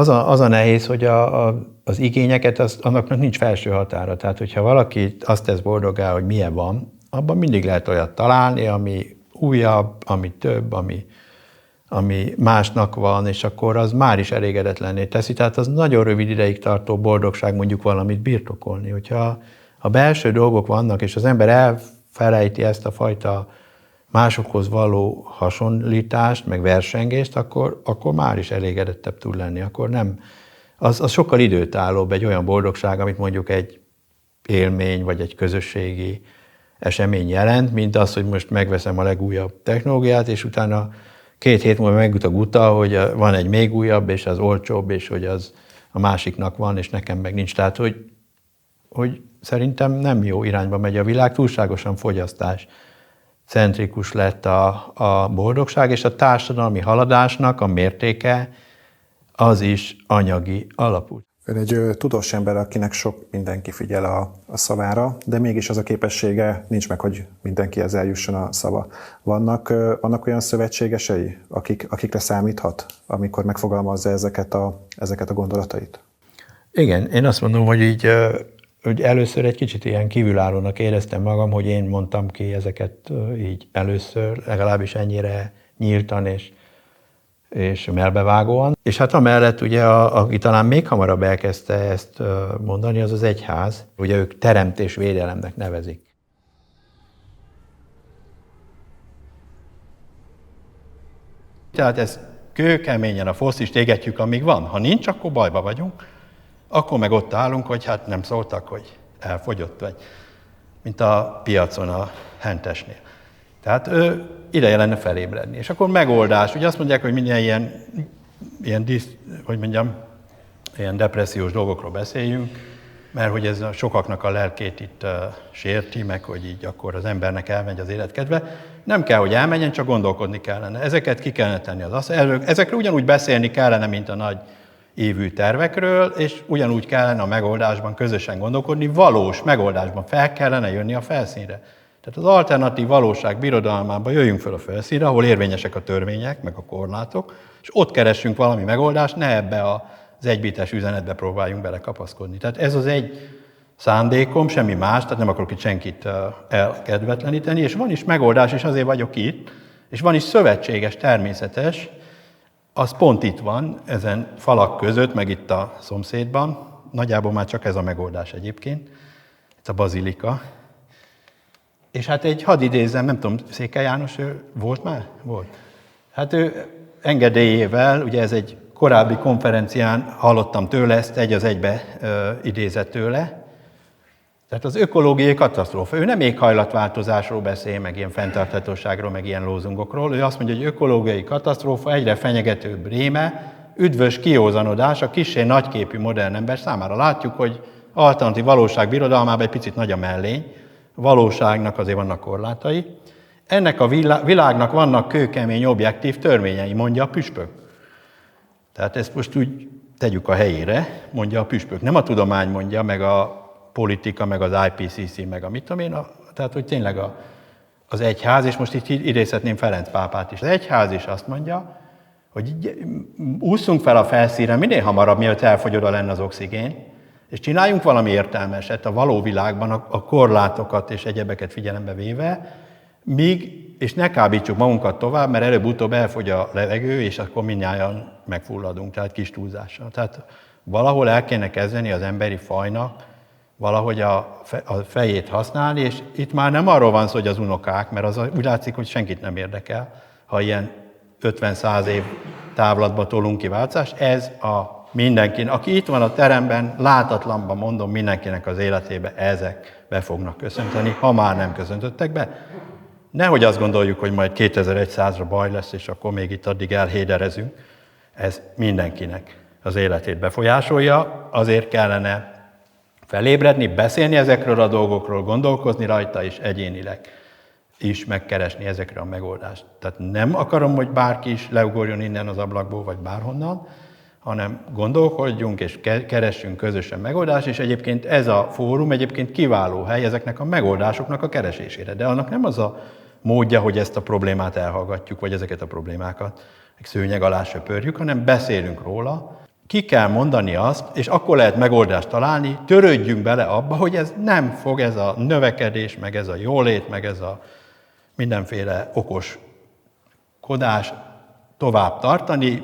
Az a nehéz, hogy az igényeket, annak nincs felső határa. Tehát, hogyha valaki azt tesz boldoggá, hogy milyen van, abban mindig lehet olyat találni, ami újabb, ami több, ami másnak van, és akkor az már is elégedetlenné teszi. Tehát az nagyon rövid ideig tartó boldogság mondjuk valamit birtokolni. Hogyha a belső dolgok vannak, és az ember elfelejti ezt a fajta másokhoz való hasonlítást, meg versengést, akkor már is elégedettebb tud lenni. Akkor nem. Az sokkal időtállóbb egy olyan boldogság, amit mondjuk egy élmény, vagy egy közösségi esemény jelent, mint az, hogy most megveszem a legújabb technológiát, és utána 2 hét múlva megüt a guta, hogy van egy még újabb, és az olcsóbb, és hogy az a másiknak van, és nekem meg nincs. Tehát, hogy szerintem nem jó irányba megy a világ, túlságosan fogyasztás centrikus lett a boldogság, és a társadalmi haladásnak a mértéke az is anyagi alapú. Ön egy tudós ember, akinek sok mindenki figyel a szavára, de mégis az a képessége nincs meg, hogy mindenkihez eljusson a szava. Vannak olyan szövetségesei, akikre számíthat, amikor megfogalmazza ezeket a gondolatait? Igen, én azt mondom, hogy így hogy először egy kicsit ilyen kívülállónak éreztem magam, hogy én mondtam ki ezeket így először, legalábbis ennyire nyíltan és melbevágóan. És hát amellett ugye, aki talán még hamarabb elkezdte ezt mondani, az az egyház. Ugye ők teremtésvédelemnek nevezik. Tehát ezt kőkeményen a foszist égetjük, amíg van. Ha nincs, akkor bajba vagyunk. Akkor meg ott állunk, hogy hát nem szóltak, hogy elfogyott, vagy mint a piacon a hentesnél. Tehát ideje lenne felébredni. És akkor megoldás. Ugye azt mondják, hogy minden ilyen ilyen depressziós dolgokról beszéljünk, mert hogy ez sokaknak a lelkét itt sérti, meg hogy így akkor az embernek elmegy az életkedve. Nem kell, hogy elmenjen, csak gondolkodni kellene. Ezeket ki kellene tenni az asztalra. Ezekről ugyanúgy beszélni kellene, mint a nagy évű tervekről, és ugyanúgy kellene a megoldásban közösen gondolkodni, valós megoldásban fel kellene jönni a felszínre. Tehát az alternatív valóság birodalmában jöjjünk fel a felszínre, ahol érvényesek a törvények, meg a korlátok, és ott keressünk valami megoldást, ne ebbe az egybites üzenetbe próbáljunk belekapaszkodni. Tehát ez az egy szándékom, semmi más, tehát nem akarok itt senkit elkedvetleníteni, és van is megoldás, és azért vagyok itt, és van is szövetséges, természetes, az pont itt van, ezen falak között, meg itt a szomszédban, nagyjából már csak ez a megoldás egyébként, ez a bazilika. És hát hadd idézzem, nem tudom, Székely János, ő volt már? Volt. Hát ő engedélyével, ugye ez egy korábbi konferencián hallottam tőle, ezt egy az egybe idézett tőle. Tehát az ökológiai katasztrófa. Ő nem éghajlatváltozásról beszél, meg ilyen fenntarthatóságról, meg ilyen lózungokról. Ő azt mondja, hogy ökológiai katasztrófa egyre fenyegetőbb réme, üdvös kiózanodás a kissé nagyképű modern ember számára. Látjuk, hogy alternatív valóság birodalmában egy picit nagy a mellény, a valóságnak azért vannak korlátai. Ennek a világnak vannak kőkemény objektív törvényei, mondja a püspök. Tehát ezt most úgy tegyük a helyére, mondja a püspök. Nem a tudomány mondja, meg a politika, meg az IPCC, meg a mit tudom én, tehát hogy tényleg az egyház, és most itt idézhetném Ferenc pápát is. Az egyház is azt mondja, hogy ússzunk fel a felszínre minél hamarabb, mielőtt elfogy oda lenne az oxigén, és csináljunk valami értelmeset a való világban, a korlátokat és egyebeket figyelembe véve, és ne kábítsuk magunkat tovább, mert előbb-utóbb elfogy a levegő, és akkor mindnyájan megfulladunk, tehát kis túlzással. Tehát valahol el kéne kezdeni az emberi fajnak valahogy a fejét használni, és itt már nem arról van szó, hogy az unokák, mert az úgy látszik, hogy senkit nem érdekel, ha ilyen 50-100 év távlatba tolunk ki változást. Ez a mindenkinek, aki itt van a teremben, látatlanban mondom, mindenkinek az életébe ezek be fognak köszönteni, ha már nem köszöntöttek be. Nehogy azt gondoljuk, hogy majd 2100-ra baj lesz, és akkor még itt addig elhéderezünk. Ez mindenkinek az életét befolyásolja, azért kellene felébredni, beszélni ezekről a dolgokról, gondolkozni rajta, és egyénileg is megkeresni ezekre a megoldást. Tehát nem akarom, hogy bárki is leugorjon innen az ablakból, vagy bárhonnan, hanem gondolkodjunk és keressünk közösen megoldást, és egyébként ez a fórum egyébként kiváló hely ezeknek a megoldásoknak a keresésére. De annak nem az a módja, hogy ezt a problémát elhallgatjuk, vagy ezeket a problémákat szőnyeg alá söpörjük, hanem beszélünk róla, ki kell mondani azt, és akkor lehet megoldást találni, törődjünk bele abba, hogy ez nem fog ez a növekedés, meg ez a jólét, meg ez a mindenféle okoskodás tovább tartani,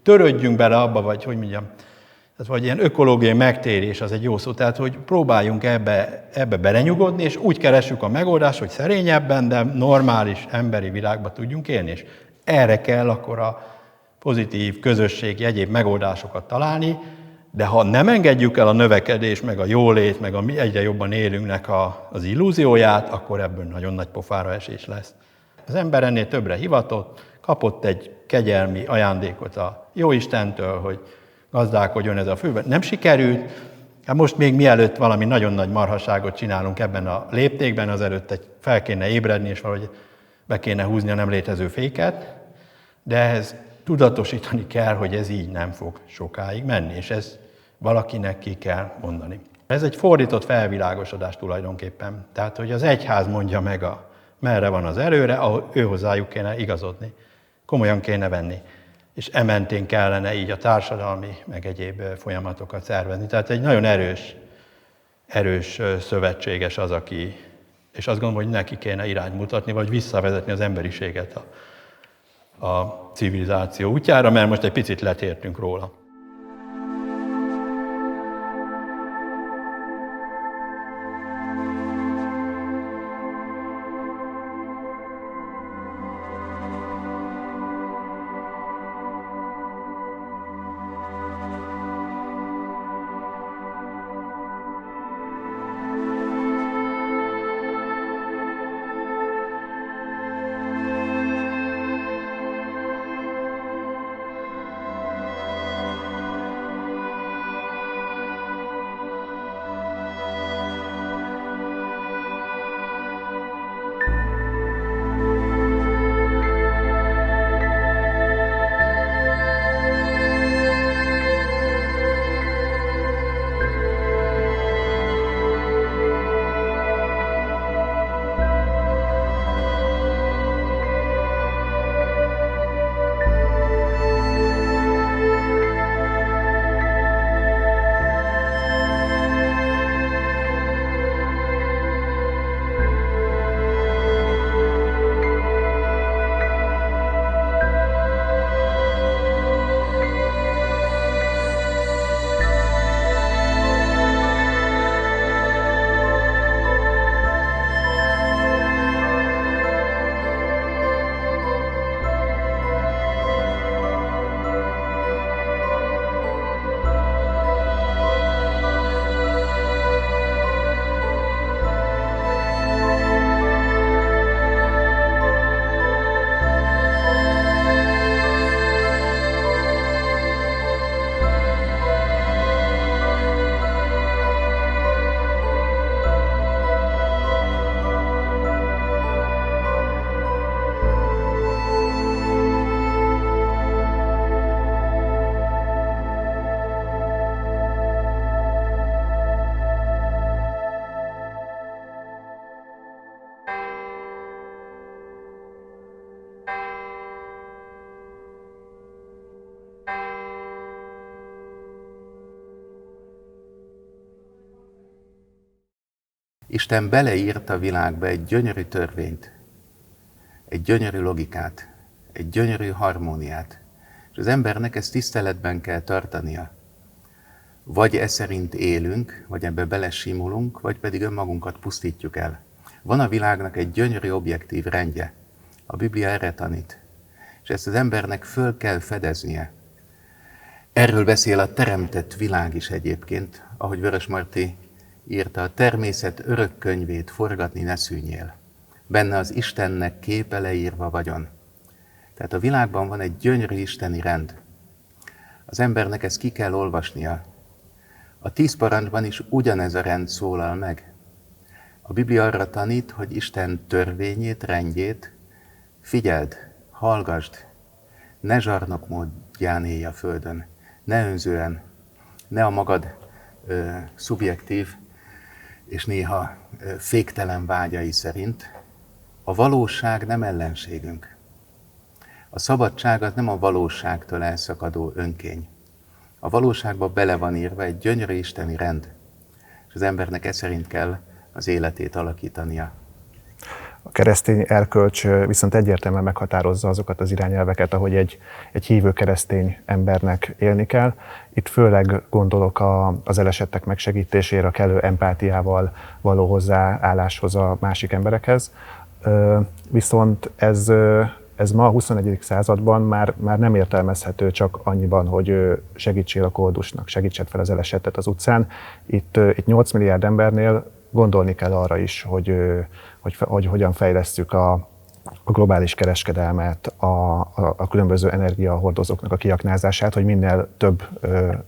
törődjünk bele abba, vagy hogy mondjam, vagy ilyen ökológiai megtérés az egy jó szó, tehát hogy próbáljunk ebbe belenyugodni, és úgy keressük a megoldást, hogy szerényebben, de normális emberi világban tudjunk élni, és erre kell akkor a pozitív, közösségi, egyéb megoldásokat találni, de ha nem engedjük el a növekedés, meg a jólét, meg a mi egyre jobban élünknek az illúzióját, akkor ebből nagyon nagy pofára esés lesz. Az ember ennél többre hivatott, kapott egy kegyelmi ajándékot a Jóistentől, hogy gazdálkodjon ez a főben. Nem sikerült, hát most még mielőtt valami nagyon nagy marhaságot csinálunk ebben a léptékben, azelőtt fel kéne ébredni, és valahogy be kéne húzni a nem létező féket, de ehhez tudatosítani kell, hogy ez így nem fog sokáig menni, és ez valakinek ki kell mondani. Ez egy fordított felvilágosodás tulajdonképpen. Tehát, hogy az egyház mondja meg, merre van az erőre, ahol ő hozzájuk kéne igazodni. Komolyan kéne venni. És ementén kellene így a társadalmi, meg egyéb folyamatokat szervezni. Tehát egy nagyon erős szövetséges az, aki, és azt gondolom, hogy neki kéne irányt mutatni, vagy visszavezetni az emberiséget a civilizáció útjára, mert most egy picit letértünk róla. Isten beleírt a világba egy gyönyörű törvényt, egy gyönyörű logikát, egy gyönyörű harmóniát. És az embernek ezt tiszteletben kell tartania. Vagy e szerint élünk, vagy ebbe belesimulunk, vagy pedig önmagunkat pusztítjuk el. Van a világnak egy gyönyörű objektív rendje. A Biblia erre tanít. És ezt az embernek föl kell fedeznie. Erről beszél a teremtett világ is egyébként, ahogy Vörösmarty írta, a természet örök könyvét forgatni ne szűnjél. Benne az Istennek képe leírva vagyon. Tehát a világban van egy gyönyörű isteni rend. Az embernek ezt ki kell olvasnia. A 10 parancsban is ugyanez a rend szólal meg. A Biblia arra tanít, hogy Isten törvényét, rendjét figyeld, hallgasd, ne zsarnokmódján élj a földön, ne önzően, ne a magad szubjektív és néha féktelen vágyai szerint. A valóság nem ellenségünk. A szabadság az nem a valóságtól elszakadó önkény. A valóságba bele van írva egy gyönyörű isteni rend, és az embernek ez szerint kell az életét alakítania. A keresztény erkölcs viszont egyértelműen meghatározza azokat az irányelveket, ahogy egy hívő keresztény embernek élni kell. Itt főleg gondolok az elesettek megsegítésére, a kellő empátiával való hozzáálláshoz a másik emberekhez. Viszont ez ma a 21. században már nem értelmezhető csak annyiban, hogy segítsél a koldusnak, segítsed fel az elesettet az utcán. Itt 8 milliárd embernél gondolni kell arra is, hogy hogyan fejlesztjük a globális kereskedelmet, a különböző energiahordozóknak a kiaknázását, hogy minél több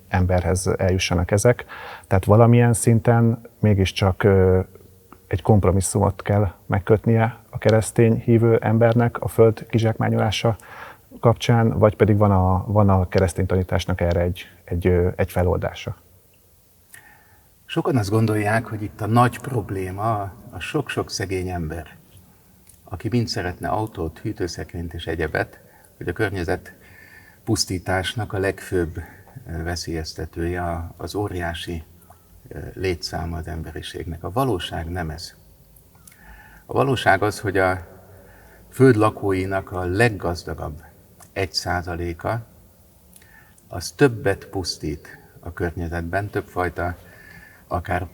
emberhez eljussanak ezek. Tehát valamilyen szinten mégiscsak egy kompromisszumot kell megkötnie a keresztény hívő embernek a föld kizsákmányolása kapcsán, vagy pedig van a keresztény tanításnak erre egy feloldása. Sokan azt gondolják, hogy itt a nagy probléma a sok-sok szegény ember, aki mind szeretne autót, hűtőszekrényt és egyebet, hogy a környezet pusztításnak a legfőbb veszélyeztetője az óriási létszáma az emberiségnek. A valóság nem ez. A valóság az, hogy a föld lakóinak a leggazdagabb 1%-a az többet pusztít a környezetben, többfajta akár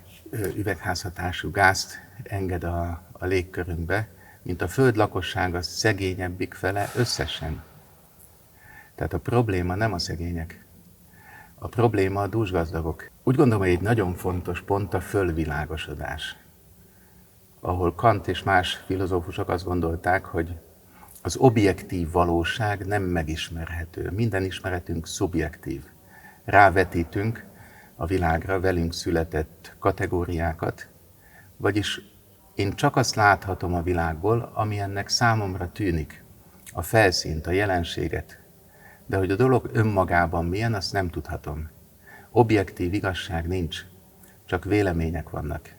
üvegházhatású gázt enged a légkörünkbe, mint a föld lakossága szegényebbik fele összesen. Tehát a probléma nem a szegények. A probléma a dúsgazdagok. Úgy gondolom, hogy egy nagyon fontos pont a fölvilágosodás, ahol Kant és más filozófusok azt gondolták, hogy az objektív valóság nem megismerhető. Minden ismeretünk szubjektív. Rávetítünk a világra velünk született kategóriákat, vagyis én csak azt láthatom a világból, ami ennek számomra tűnik, a felszínt, a jelenséget. De hogy a dolog önmagában milyen, azt nem tudhatom. Objektív igazság nincs, csak vélemények vannak.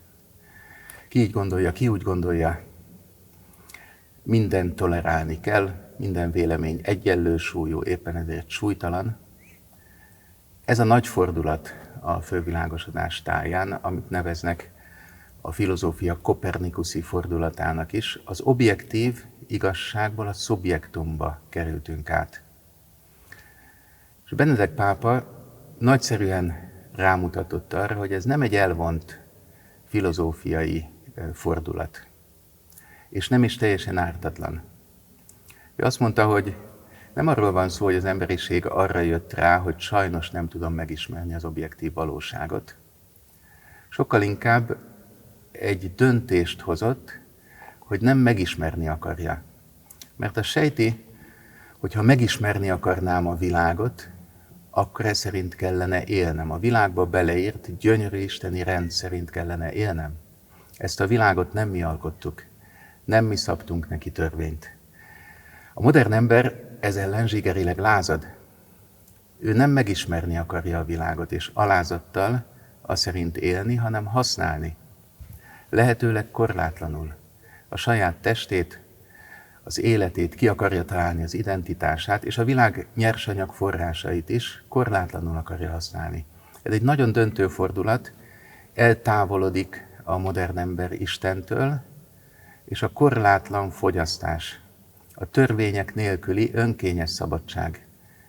Ki így gondolja, ki úgy gondolja, mindent tolerálni kell, minden vélemény egyenlő súlyú, éppen ezért súlytalan. Ez a nagy fordulat a fölvilágosodás táján, amit neveznek a filozófia kopernikuszi fordulatának is. Az objektív igazságból a szubjektumba kerültünk át. És Benedek pápa nagyszerűen rámutatott arra, hogy ez nem egy elvont filozófiai fordulat, és nem is teljesen ártatlan. Ő azt mondta, hogy nem arról van szó, hogy az emberiség arra jött rá, hogy sajnos nem tudom megismerni az objektív valóságot. Sokkal inkább egy döntést hozott, hogy nem megismerni akarja. Mert azt sejti, hogy ha megismerni akarnám a világot, akkor ez szerint kellene élnem. A világba beleírt gyönyörű isteni rend szerint kellene élnem. Ezt a világot nem mi alkottuk, nem mi szabtunk neki törvényt. A modern ember ez ellen zsigerileg lázad. Ő nem megismerni akarja a világot, és alázattal az szerint élni, hanem használni. Lehetőleg korlátlanul. A saját testét, az életét ki akarja találni, az identitását, és a világ nyersanyag forrásait is korlátlanul akarja használni. Ez egy nagyon döntő fordulat, eltávolodik a modern ember Istentől, és a korlátlan fogyasztás, a törvények nélküli önkényes szabadság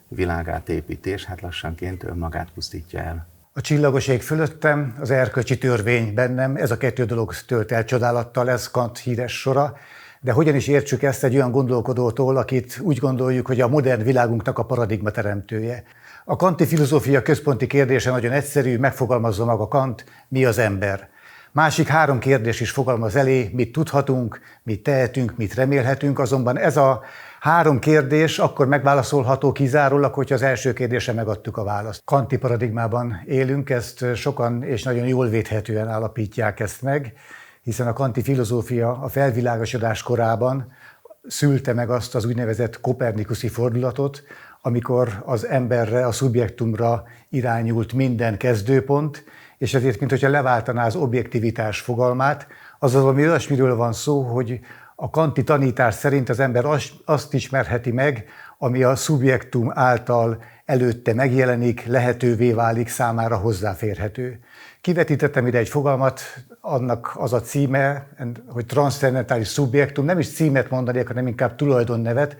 világát építi, és hát lassanként önmagát pusztítja el. A csillagos ég fölöttem, az erkölcsi törvény bennem, ez a kettő dolog tölt el csodálattal, ez Kant híres sora. De hogyan is értsük ezt egy olyan gondolkodótól, akit úgy gondoljuk, hogy a modern világunknak a paradigma teremtője. A kanti filozófia központi kérdése nagyon egyszerű, megfogalmazza maga Kant, mi az ember. Másik 3 kérdés is fogalmaz elé, mit tudhatunk, mit tehetünk, mit remélhetünk, azonban ez a 3 kérdés akkor megválaszolható kizárólag, hogyha az első kérdésre megadtuk a választ. Kanti paradigmában élünk, ezt sokan és nagyon jól védhetően állapítják ezt meg, hiszen a kanti filozófia a felvilágosodás korában szülte meg azt az úgynevezett kopernikuszi fordulatot, amikor az emberre, a szubjektumra irányult minden kezdőpont, és ezért, mintha leváltaná az objektivitás fogalmát, azaz valami olyasmiről van szó, hogy a kanti tanítás szerint az ember azt ismerheti meg, ami a szubjektum által előtte megjelenik, lehetővé válik, számára hozzáférhető. Kivetítettem ide egy fogalmat, annak az a címe, hogy transzcendentális szubjektum, nem is címet mondanék, hanem inkább tulajdonnevet,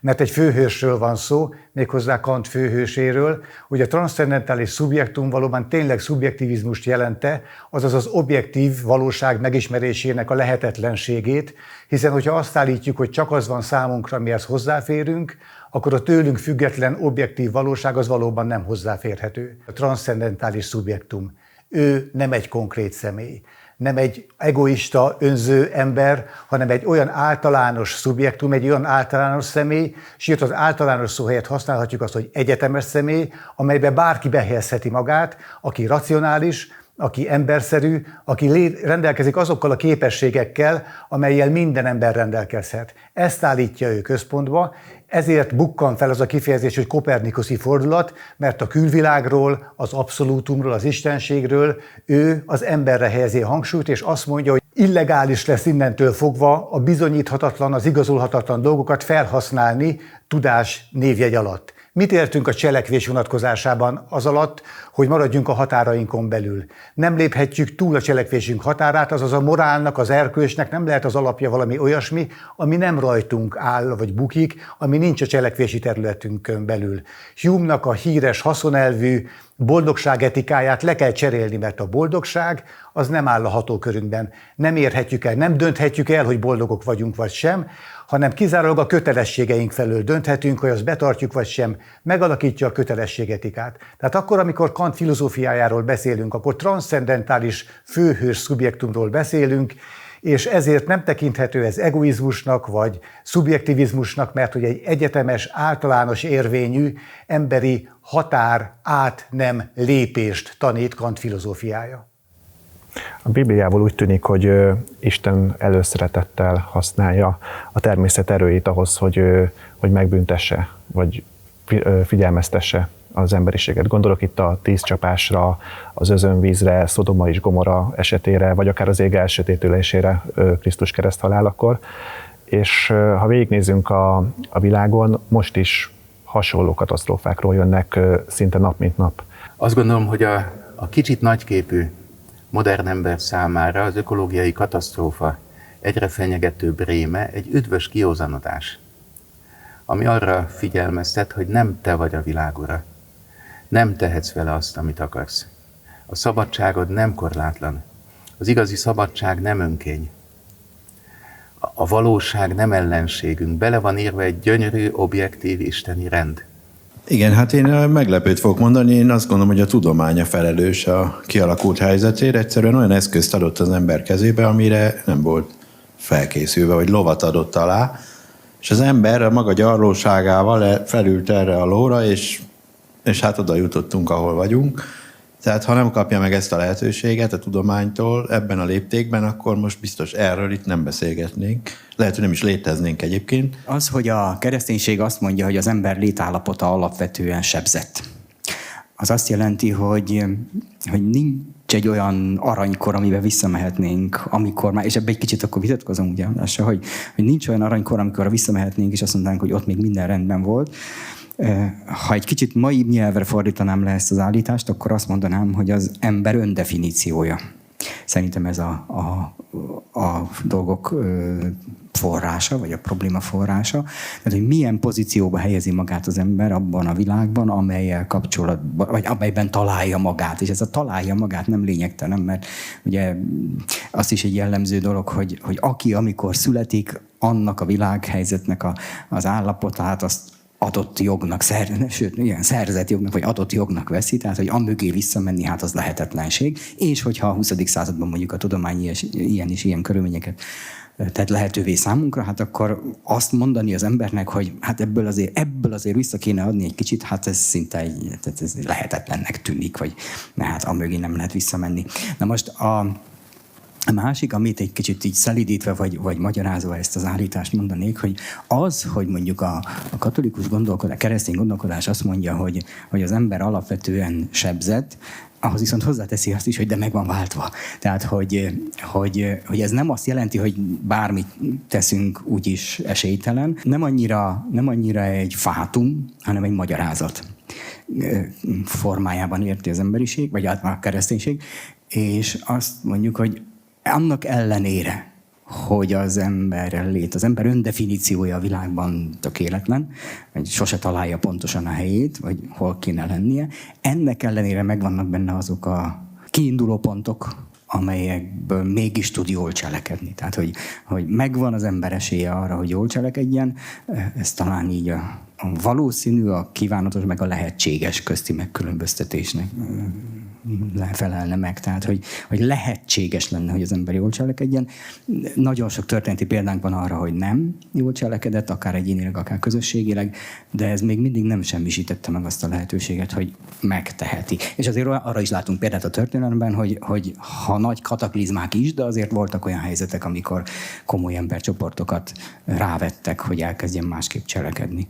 mert egy főhősről van szó, méghozzá Kant főhőséről, hogy a transzcendentális szubjektum valóban tényleg szubjektivizmust jelente, azaz az objektív valóság megismerésének a lehetetlenségét, hiszen hogyha azt állítjuk, hogy csak az van számunkra, mihez hozzáférünk, akkor a tőlünk független objektív valóság az valóban nem hozzáférhető. A transzcendentális szubjektum, ő nem egy konkrét személy, nem egy egoista, önző ember, hanem egy olyan általános szubjektum, egy olyan általános személy, sőt az általános szó helyett használhatjuk azt, hogy egyetemes személy, amelybe bárki behelyezheti magát, aki racionális, aki emberszerű, aki rendelkezik azokkal a képességekkel, amellyel minden ember rendelkezhet. Ezt állítja ő központba, ezért bukkan fel az a kifejezés, hogy kopernikuszi fordulat, mert a külvilágról, az abszolútumról, az istenségről ő az emberre helyezi a hangsúlyt, és azt mondja, hogy illegális lesz innentől fogva a bizonyíthatatlan, az igazolhatatlan dolgokat felhasználni tudás névjegy alatt. Mit értünk a cselekvés vonatkozásában az alatt, hogy maradjunk a határainkon belül? Nem léphetjük túl a cselekvésünk határát, azaz a morálnak, az erkölcsnek nem lehet az alapja valami olyasmi, ami nem rajtunk áll vagy bukik, ami nincs a cselekvési területünkön belül. Hume-nak a híres haszonelvű boldogság etikáját le kell cserélni, mert a boldogság az nem áll a hatókörünkben. Nem érhetjük el, nem dönthetjük el, hogy boldogok vagyunk vagy sem, hanem kizárólag a kötelességeink felől dönthetünk, hogy azt betartjuk vagy sem, megalakítja a kötelességetikát. Tehát akkor, amikor Kant filozófiájáról beszélünk, akkor transzcendentális főhős szubjektumról beszélünk, és ezért nem tekinthető ez egoizmusnak vagy szubjektivizmusnak, mert hogy egy egyetemes, általános érvényű emberi határ át nem lépést tanít Kant filozófiája. A Bibliából úgy tűnik, hogy Isten előszeretettel használja a természet erőit ahhoz, hogy megbüntesse, vagy figyelmeztesse az emberiséget. Gondolok itt a 10 csapásra, az özönvízre, Szodoma és Gomora esetére, vagy akár az ég elsötétülésére Krisztus kereszthalálakor. És ha végignézzünk a világon, most is hasonló katasztrófákról jönnek szinte nap mint nap. Azt gondolom, hogy a kicsit nagyképű modern ember számára az ökológiai katasztrófa egyre fenyegetőbb réme egy üdvös kiózanodás, ami arra figyelmeztet, hogy nem te vagy a világ ura. Nem tehetsz vele azt, amit akarsz. A szabadságod nem korlátlan. Az igazi szabadság nem önkény. A valóság nem ellenségünk. Bele van írva egy gyönyörű, objektív isteni rend. Igen, hát én meglepőt fogok mondani, én azt gondolom, hogy a tudomány a felelős a kialakult helyzetére. Egyszerűen olyan eszközt adott az ember kezébe, amire nem volt felkészülve, vagy lovat adott alá, és az ember a maga gyarlóságával felült erre a lóra, és hát oda jutottunk, ahol vagyunk. Tehát ha nem kapja meg ezt a lehetőséget a tudománytól ebben a léptékben, akkor most biztos erről itt nem beszélgetnénk. Lehet, hogy nem is léteznénk egyébként. Az, hogy a kereszténység azt mondja, hogy az ember létállapota alapvetően sebzett. Az azt jelenti, hogy nincs egy olyan aranykor, amiben visszamehetnénk, amikor már, és ebben egy kicsit akkor vitatkozom, ugye, hogy nincs olyan aranykor, amikor visszamehetnénk, és azt mondanánk, hogy ott még minden rendben volt. Ha egy kicsit mai nyelvre fordítanám le ezt az állítást, akkor azt mondanám, hogy az ember öndefiníciója. Szerintem ez a dolgok forrása, vagy a probléma forrása. Tehát, hogy milyen pozícióba helyezi magát az ember abban a világban, amellyel kapcsolatban, vagy amelyben találja magát. És ez a találja magát nem lényegtelen, mert ugye az is egy jellemző dolog, hogy aki amikor születik, annak a világhelyzetnek az állapotát, azt adott jognak, sőt, ilyen szerzett jognak, vagy adott jognak veszi, tehát, hogy amögé visszamenni, hát az lehetetlenség. És hogyha a 20. században mondjuk a tudomány ilyen körülményeket tett lehetővé számunkra, hát akkor azt mondani az embernek, hogy hát ebből azért vissza kéne adni egy kicsit, hát ez szinte ez lehetetlennek tűnik, vagy hát amögé nem lehet visszamenni. Na most a másik, amit egy kicsit így szelídítve, vagy magyarázva ezt az állítást mondanék, hogy az, hogy mondjuk a katolikus gondolkodás, a keresztény gondolkodás azt mondja, hogy az ember alapvetően sebzett, ahhoz viszont hozzáteszi azt is, hogy de meg van váltva. Tehát, hogy ez nem azt jelenti, hogy bármit teszünk, úgyis esélytelen. Nem annyira egy fátum, hanem egy magyarázat formájában érti az emberiség, vagy a kereszténység, és azt mondjuk, hogy annak ellenére, hogy az ember öndefiníciója a világban tökéletlen, vagy sose találja pontosan a helyét, vagy hol kéne lennie, ennek ellenére megvannak benne azok a kiinduló pontok, amelyekből mégis tud jól cselekedni. Tehát, hogy megvan az ember esélye arra, hogy jól cselekedjen, ez talán így a valószínű, a kívánatos, meg a lehetséges közti megkülönböztetésnek felelne meg. Tehát, hogy lehetséges lenne, hogy az ember jól cselekedjen. Nagyon sok történeti példánk van arra, hogy nem jól cselekedett, akár egyénileg, akár közösségileg, de ez még mindig nem semmisítette meg azt a lehetőséget, hogy megteheti. És azért arra is látunk példát a történelemben, hogy ha nagy kataklizmák is, de azért voltak olyan helyzetek, amikor komoly embercsoportokat rávettek, hogy elkezdjen másképp cselekedni.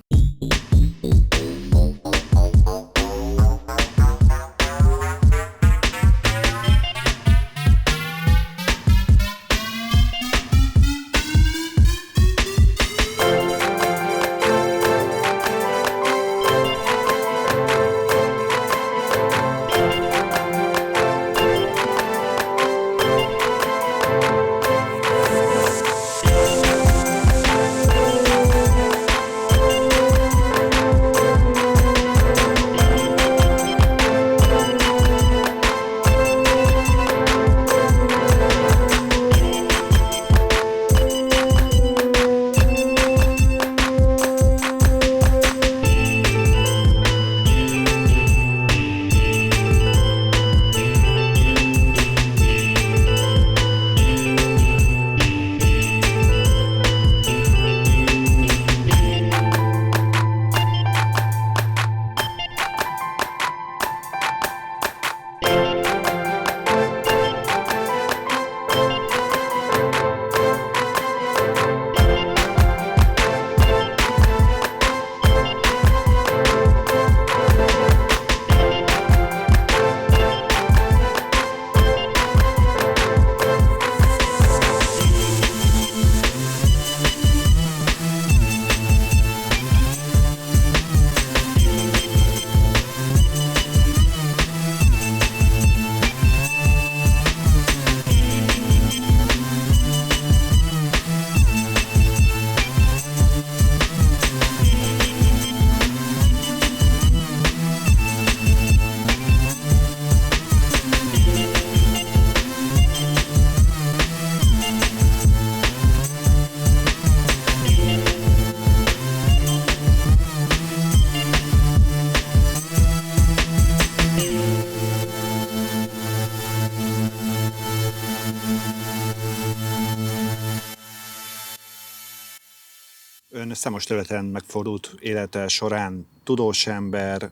Ön számos területen megfordult élete során, tudós ember,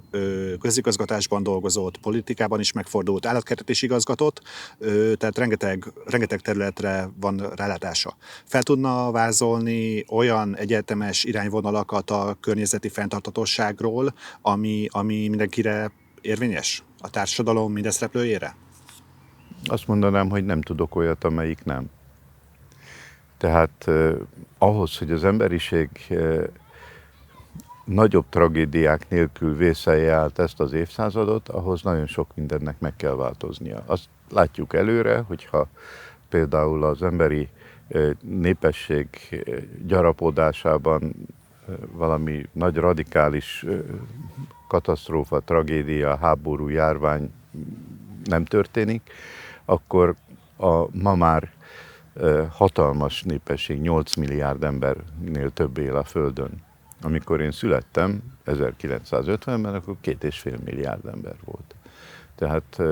közigazgatásban dolgozott, politikában is megfordult, állatkertet is igazgatott, tehát rengeteg területre van rálátása. Fel tudna vázolni olyan egyetemes irányvonalakat a környezeti fenntarthatóságról, ami mindenkire érvényes? A társadalom minden szereplőjére? Azt mondanám, hogy nem tudok olyat, amelyik nem. Tehát ahhoz, hogy az emberiség nagyobb tragédiák nélkül vészelje át ezt az évszázadot, ahhoz nagyon sok mindennek meg kell változnia. Azt látjuk előre, hogyha például az emberi népesség gyarapodásában valami nagy radikális katasztrófa, tragédia, háború, járvány nem történik, akkor a ma már hatalmas népesség, 8 milliárd embernél több él a Földön. Amikor én születtem 1950-ben, akkor 2,5 milliárd ember volt. Tehát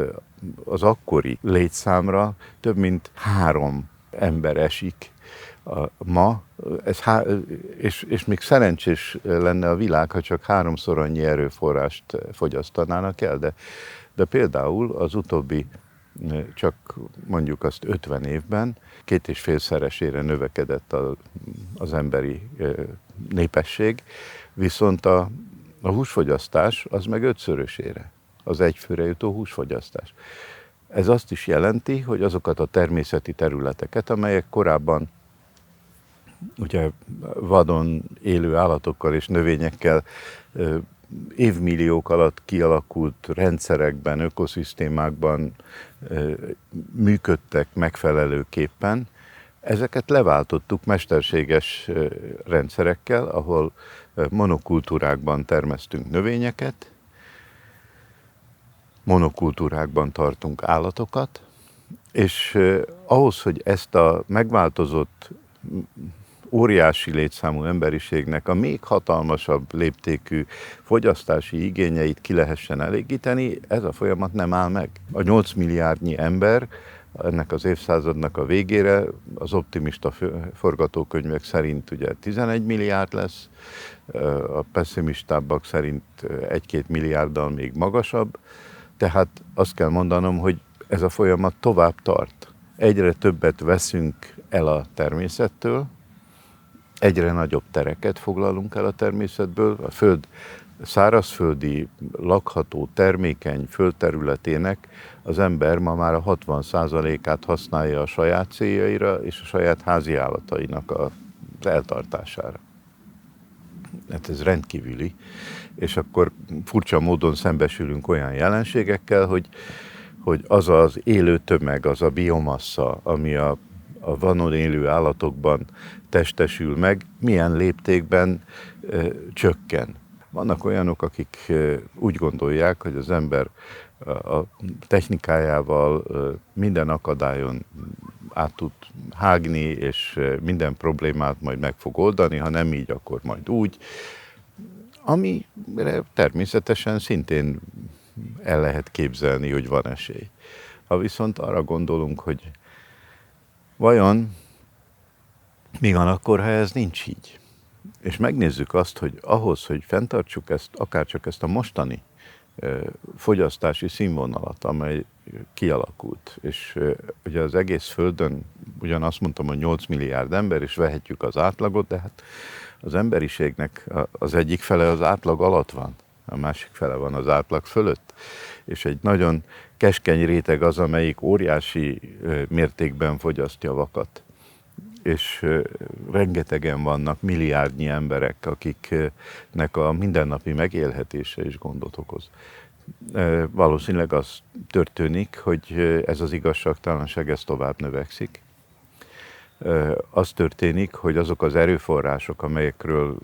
az akkori létszámra több mint 3 ember esik ma, és még szerencsés lenne a világ, ha csak 3-szor annyi erőforrást fogyasztanának el, de például az utóbbi csak mondjuk azt 50 évben 2,5-szeresére növekedett az emberi népesség, viszont a húsfogyasztás az meg 5-szörösére, az egyfőre jutó húsfogyasztás. Ez azt is jelenti, hogy azokat a természeti területeket, amelyek korábban ugye vadon élő állatokkal és növényekkel évmilliók alatt kialakult rendszerekben, ökoszisztémákban működtek megfelelőképpen, ezeket leváltottuk mesterséges rendszerekkel, ahol monokultúrákban termesztünk növényeket, monokultúrákban tartunk állatokat, és ahhoz, hogy ezt a megváltozott óriási létszámú emberiségnek a még hatalmasabb léptékű fogyasztási igényeit ki lehessen elégíteni, ez a folyamat nem áll meg. A 8 milliárdnyi ember ennek az évszázadnak a végére az optimista forgatókönyvek szerint ugye 11 milliárd lesz, a pessimistábbak szerint 1-2 milliárddal még magasabb, tehát azt kell mondanom, hogy ez a folyamat tovább tart. Egyre többet veszünk el a természettől, egyre nagyobb tereket foglalunk el a természetből. A föld szárazföldi, lakható, termékeny földterületének az ember ma már a 60%-át használja a saját céljaira és a saját házi állatainak az eltartására. Hát ez rendkívüli, és akkor furcsa módon szembesülünk olyan jelenségekkel, hogy az az élő tömeg, az a biomassa, ami a vanon élő állatokban testesül meg, milyen léptékben csökken. Vannak olyanok, akik úgy gondolják, hogy az ember a technikájával minden akadályon át tud hágni, és minden problémát majd meg fog oldani, ha nem így, akkor majd úgy. Amire természetesen szintén el lehet képzelni, hogy van esély. Ha viszont arra gondolunk, hogy vajon mi van akkor, ha ez nincs így? És megnézzük azt, hogy ahhoz, hogy fenntartsuk ezt, akárcsak ezt a mostani fogyasztási színvonalat, amely kialakult, és ugye az egész Földön, ugyan azt mondtam, hogy 8 milliárd ember, és vehetjük az átlagot, de hát az emberiségnek az egyik fele az átlag alatt van, a másik fele van az átlag fölött, és egy nagyon keskeny réteg az, amelyik óriási mértékben fogyasztja vakat. És rengetegen vannak, milliárdnyi emberek, akiknek a mindennapi megélhetése is gondot okoz. Valószínűleg az történik, hogy ez az igazságtalanság ez tovább növekszik. Az történik, hogy azok az erőforrások, amelyekről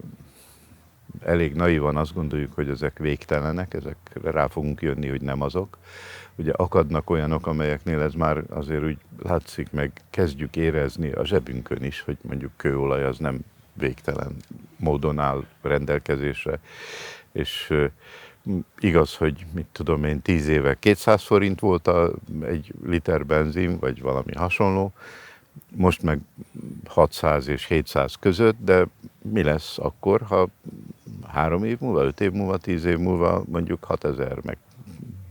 elég naívan azt gondoljuk, hogy ezek végtelenek, ezekre rá fogunk jönni, hogy nem azok. Ugye akadnak olyanok, amelyeknél ez már azért úgy látszik, meg kezdjük érezni a zsebünkön is, hogy mondjuk kőolaj az nem végtelen módon áll rendelkezésre. És igaz, hogy mit tudom én, 10 éve 200 forint volt egy liter benzin, vagy valami hasonló, most meg 600 és 700 között, de mi lesz akkor, ha 3 év múlva, 5 év múlva, 10 év múlva mondjuk 6000 meg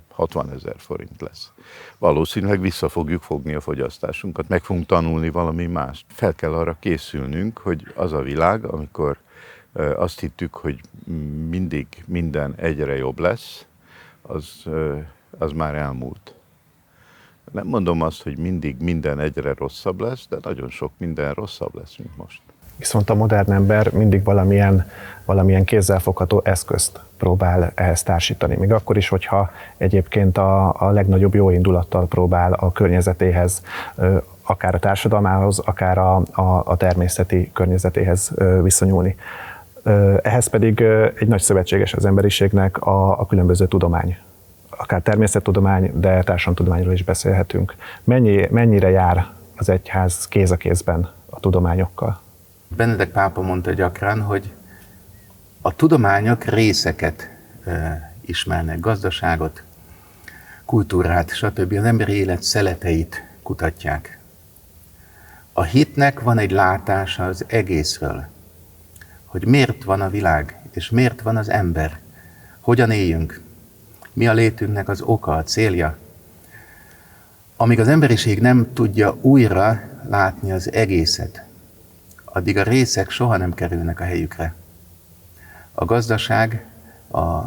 60 000 forint lesz. Valószínűleg vissza fogjuk fogni a fogyasztásunkat, meg fogunk tanulni valami mást. Fel kell arra készülnünk, hogy az a világ, amikor azt hittük, hogy mindig minden egyre jobb lesz, az már elmúlt. Nem mondom azt, hogy mindig minden egyre rosszabb lesz, de nagyon sok minden rosszabb lesz, mint most. Viszont a modern ember mindig valamilyen kézzelfogható eszközt próbál ehhez társítani. Még akkor is, hogyha egyébként a legnagyobb jó indulattal próbál a környezetéhez, akár a társadalmához, akár a természeti környezetéhez viszonyulni. Ehhez pedig egy nagy szövetséges az emberiségnek a különböző tudomány. Akár természettudomány, de társadalomtudományról is beszélhetünk. Mennyire jár az egyház kéz a kézben a tudományokkal? Benedek pápa mondta gyakran, hogy a tudományok részeket ismernek, gazdaságot, kultúrát, stb. Az emberi élet szeleteit kutatják. A hitnek van egy látása az egészről, hogy miért van a világ, és miért van az ember, hogyan éljünk, mi a létünknek az oka, a célja. Amíg az emberiség nem tudja újra látni az egészet, addig a részek soha nem kerülnek a helyükre. A gazdaság, a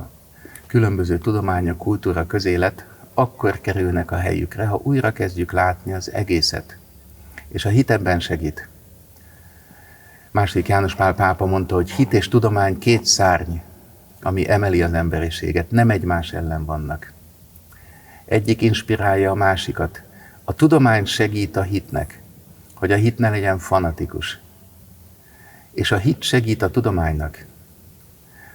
különböző tudományok, kultúra, közélet akkor kerülnek a helyükre, ha újra kezdjük látni az egészet. És a hit ebben segít. II. János Pál pápa mondta, hogy hit és tudomány két szárny, ami emeli az emberiséget, nem egymás ellen vannak. Egyik inspirálja a másikat. A tudomány segít a hitnek, hogy a hit ne legyen fanatikus. És a hit segít a tudománynak,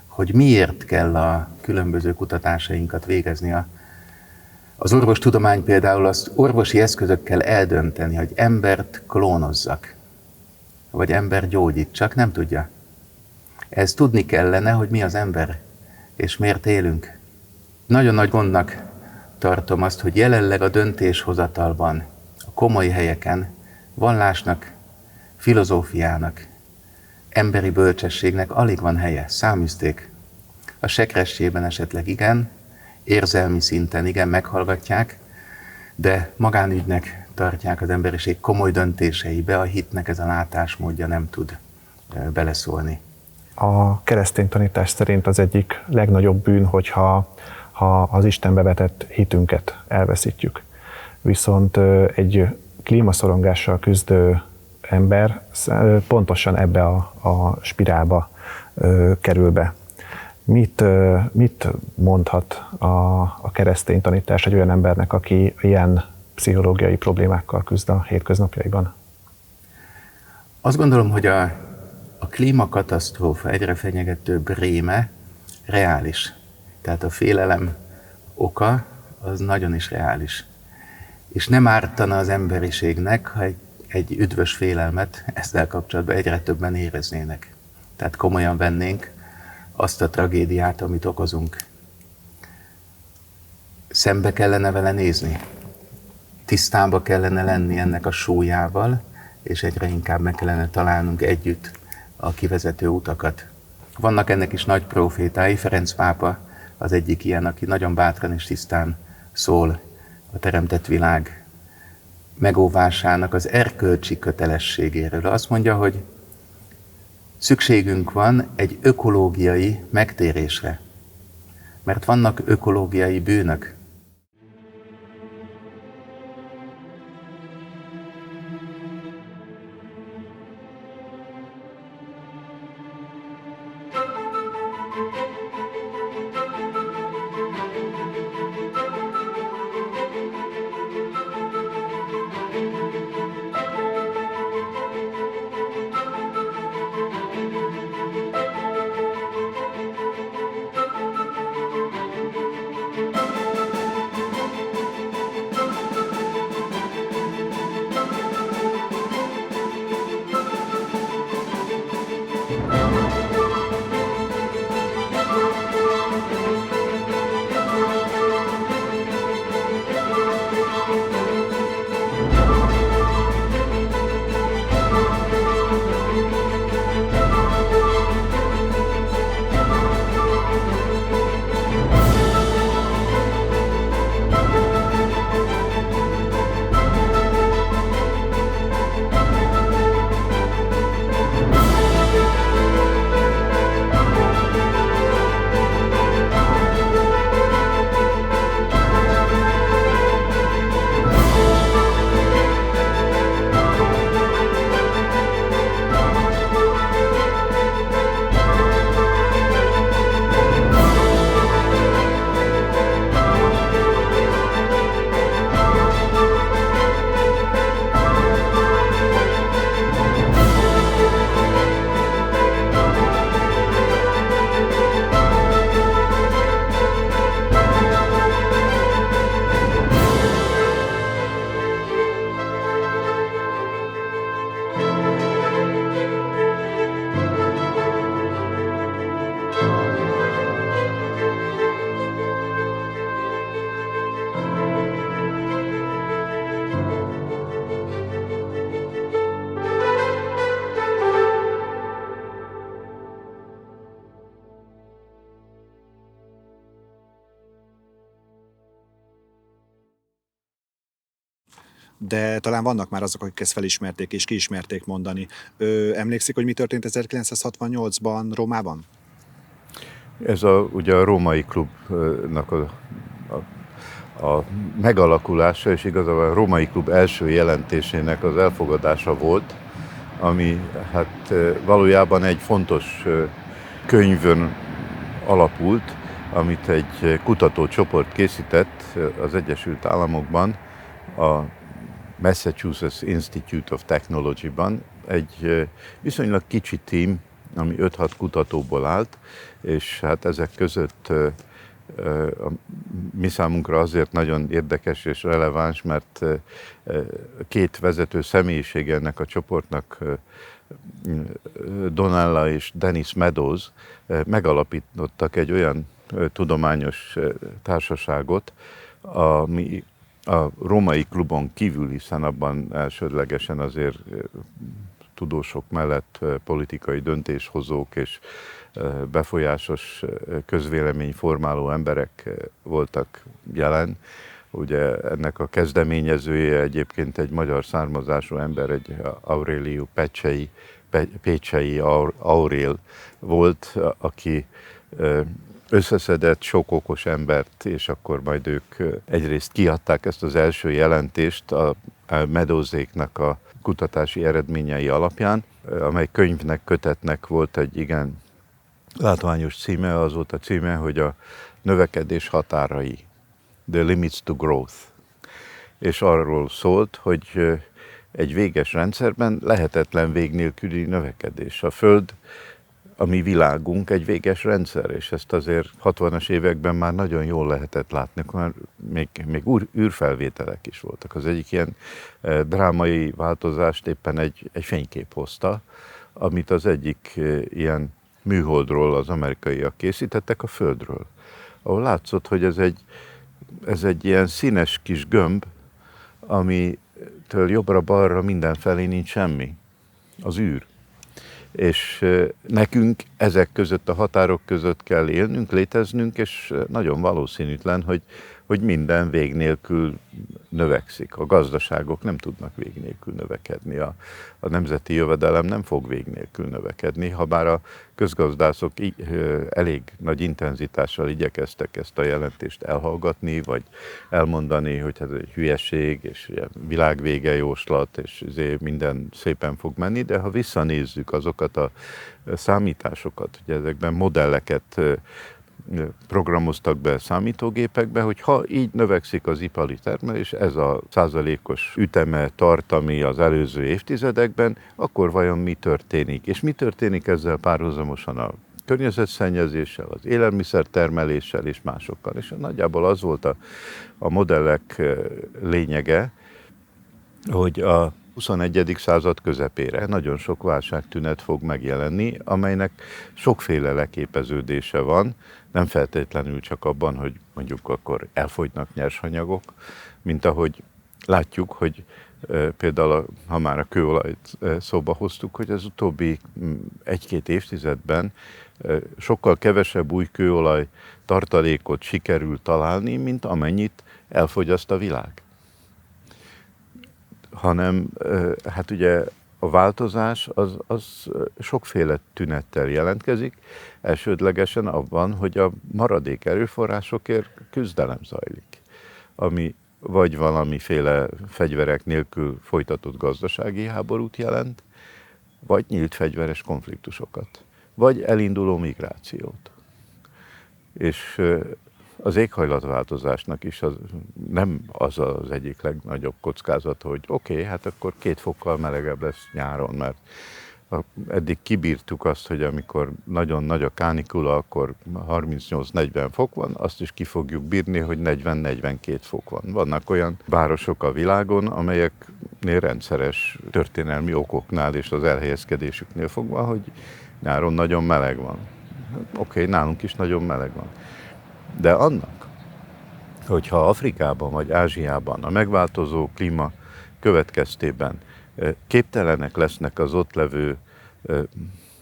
hogy miért kell a különböző kutatásainkat végezni. Az orvostudomány például azt orvosi eszközökkel eldönteni, hogy embert klónozzak, vagy ember gyógyítsak, nem tudja. Ez tudni kellene, hogy mi az ember, és miért élünk. Nagyon nagy gondnak tartom azt, hogy jelenleg a döntéshozatalban, a komoly helyeken vallásnak, filozófiának, emberi bölcsességnek alig van helye, száműzték. A sekrestjében esetleg igen, érzelmi szinten igen, meghallgatják, de magánügynek tartják az emberiség komoly döntéseibe, a hitnek ez a látásmódja nem tud beleszólni. A keresztény tanítás szerint az egyik legnagyobb bűn, hogyha az Istenbe vetett hitünket elveszítjük. Viszont egy klímaszorongással küzdő ember pontosan ebbe a spirálba kerül be. Mit mondhat a keresztény tanítás egy olyan embernek, aki ilyen pszichológiai problémákkal küzd a hétköznapjaiban? Azt gondolom, hogy a klímakatasztrófa egyre fenyegetőbb réme reális. Tehát a félelem oka az nagyon is reális. És nem ártana az emberiségnek, ha egy üdvös félelmet ezzel kapcsolatban egyre többen éreznének. Tehát komolyan vennénk azt a tragédiát, amit okozunk. Szembe kellene vele nézni. Tisztába kellene lenni ennek a súlyával, és egyre inkább meg kellene találnunk együtt a kivezető utakat. Vannak ennek is nagy profétái, Ferenc pápa az egyik ilyen, aki nagyon bátran és tisztán szól a teremtett világ megóvásának az erkölcsi kötelességéről. Azt mondja, hogy szükségünk van egy ökológiai megtérésre, mert vannak ökológiai bűnök. de talán vannak már azok, akik ezt felismerték és kiismerték mondani. Emlékszik, hogy mi történt 1968-ban Rómában? Ez ugye a római klubnak a megalakulása, és igazából a római klub első jelentésének az elfogadása volt, ami hát valójában egy fontos könyvön alapult, amit egy kutatócsoport készített az Egyesült Államokban, a Massachusetts Institute of Technology-ban. Egy viszonylag kicsi tím, ami 5-6 kutatóból állt, és hát ezek között mi számunkra azért nagyon érdekes és releváns, mert két vezető személyiség ennek a csoportnak, Donella és Dennis Meadows megalapítottak egy olyan tudományos társaságot, ami a római klubon kívül, hiszen abban elsődlegesen azért tudósok mellett politikai döntéshozók és befolyásos közvéleményformáló emberek voltak jelen. Ugye ennek a kezdeményezője egyébként egy magyar származású ember, egy Aureliu Pécsei Aurél volt, aki összeszedett sok okos embert, és akkor majd ők egyrészt kiadták ezt az első jelentést a Meadowséknak a kutatási eredményei alapján, amely könyvnek, kötetnek volt egy igen látványos címe, az volt a címe, hogy a növekedés határai, The Limits to Growth. És arról szólt, hogy egy véges rendszerben lehetetlen vég nélküli növekedés. A Föld, a mi világunk egy véges rendszer, és ezt azért 60-as években már nagyon jól lehetett látni, mert még űrfelvételek is voltak. Az egyik ilyen drámai változást éppen egy fénykép hozta, amit az egyik ilyen műholdról az amerikaiak készítettek a Földről, ahol látszott, hogy ez egy ilyen színes kis gömb, amitől jobbra-balra mindenfelé nincs semmi, az űr. És nekünk ezek között, a határok között kell élnünk, léteznünk, és nagyon valószínűtlen, hogy minden vég nélkül növekszik. A gazdaságok nem tudnak vég nélkül növekedni, a nemzeti jövedelem nem fog vég nélkül növekedni, ha bár a közgazdászok elég nagy intenzitással igyekeztek ezt a jelentést elhallgatni, vagy elmondani, hogy ez egy hülyeség, és világvége jóslat, és minden szépen fog menni, de ha visszanézzük azokat a számításokat, hogy ezekben modelleket programoztak be számítógépekbe, hogy ha így növekszik az ipari termelés, ez a százalékos üteme tart, ami az előző évtizedekben, akkor vajon mi történik? És mi történik ezzel párhuzamosan a környezetszennyezéssel, az élelmiszertermeléssel és másokkal? És nagyjából az volt a modellek lényege, hogy a 21. század közepére nagyon sok válságtünet fog megjelenni, amelynek sokféle leképeződése van, nem feltétlenül csak abban, hogy mondjuk akkor elfogynak nyersanyagok, mint ahogy látjuk, hogy például, ha már a kőolajt szóba hoztuk, hogy az utóbbi 1-2 évtizedben sokkal kevesebb új kőolaj tartalékot sikerült találni, mint amennyit elfogyaszt a világ. Hanem hát ugye a változás az sokféle tünettel jelentkezik, elsődlegesen abban, hogy a maradék erőforrásokért küzdelem zajlik, ami vagy valamiféle fegyverek nélkül folytatott gazdasági háborút jelent, vagy nyílt fegyveres konfliktusokat, vagy elinduló migrációt. És az éghajlatváltozásnak is nem az az egyik legnagyobb kockázata, hogy oké, hát akkor 2 fokkal melegebb lesz nyáron, mert eddig kibírtuk azt, hogy amikor nagyon nagy a kánikula, akkor 38-40 fok van, azt is ki fogjuk bírni, hogy 40-42 fok van. Vannak olyan városok a világon, amelyeknél rendszeres történelmi okoknál és az elhelyezkedésüknél fogva, hogy nyáron nagyon meleg van. Oké, nálunk is nagyon meleg van. De annak, hogyha Afrikában vagy Ázsiában a megváltozó klíma következtében képtelenek lesznek az ott levő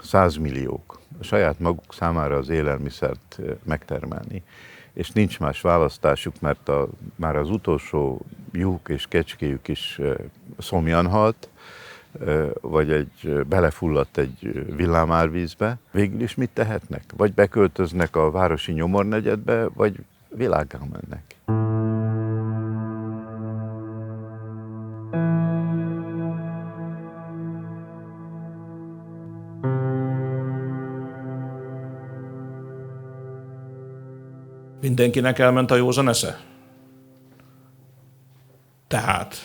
100 milliók a saját maguk számára az élelmiszert megtermelni, és nincs más választásuk, mert már az utolsó juhuk és kecskéjük is szomjan halt, vagy belefulladt egy villámárvízbe. Végül is mit tehetnek? Vagy beköltöznek a városi nyomornegyedbe, vagy világgá mennek. Mindenkinek elment a józan esze? Tehát,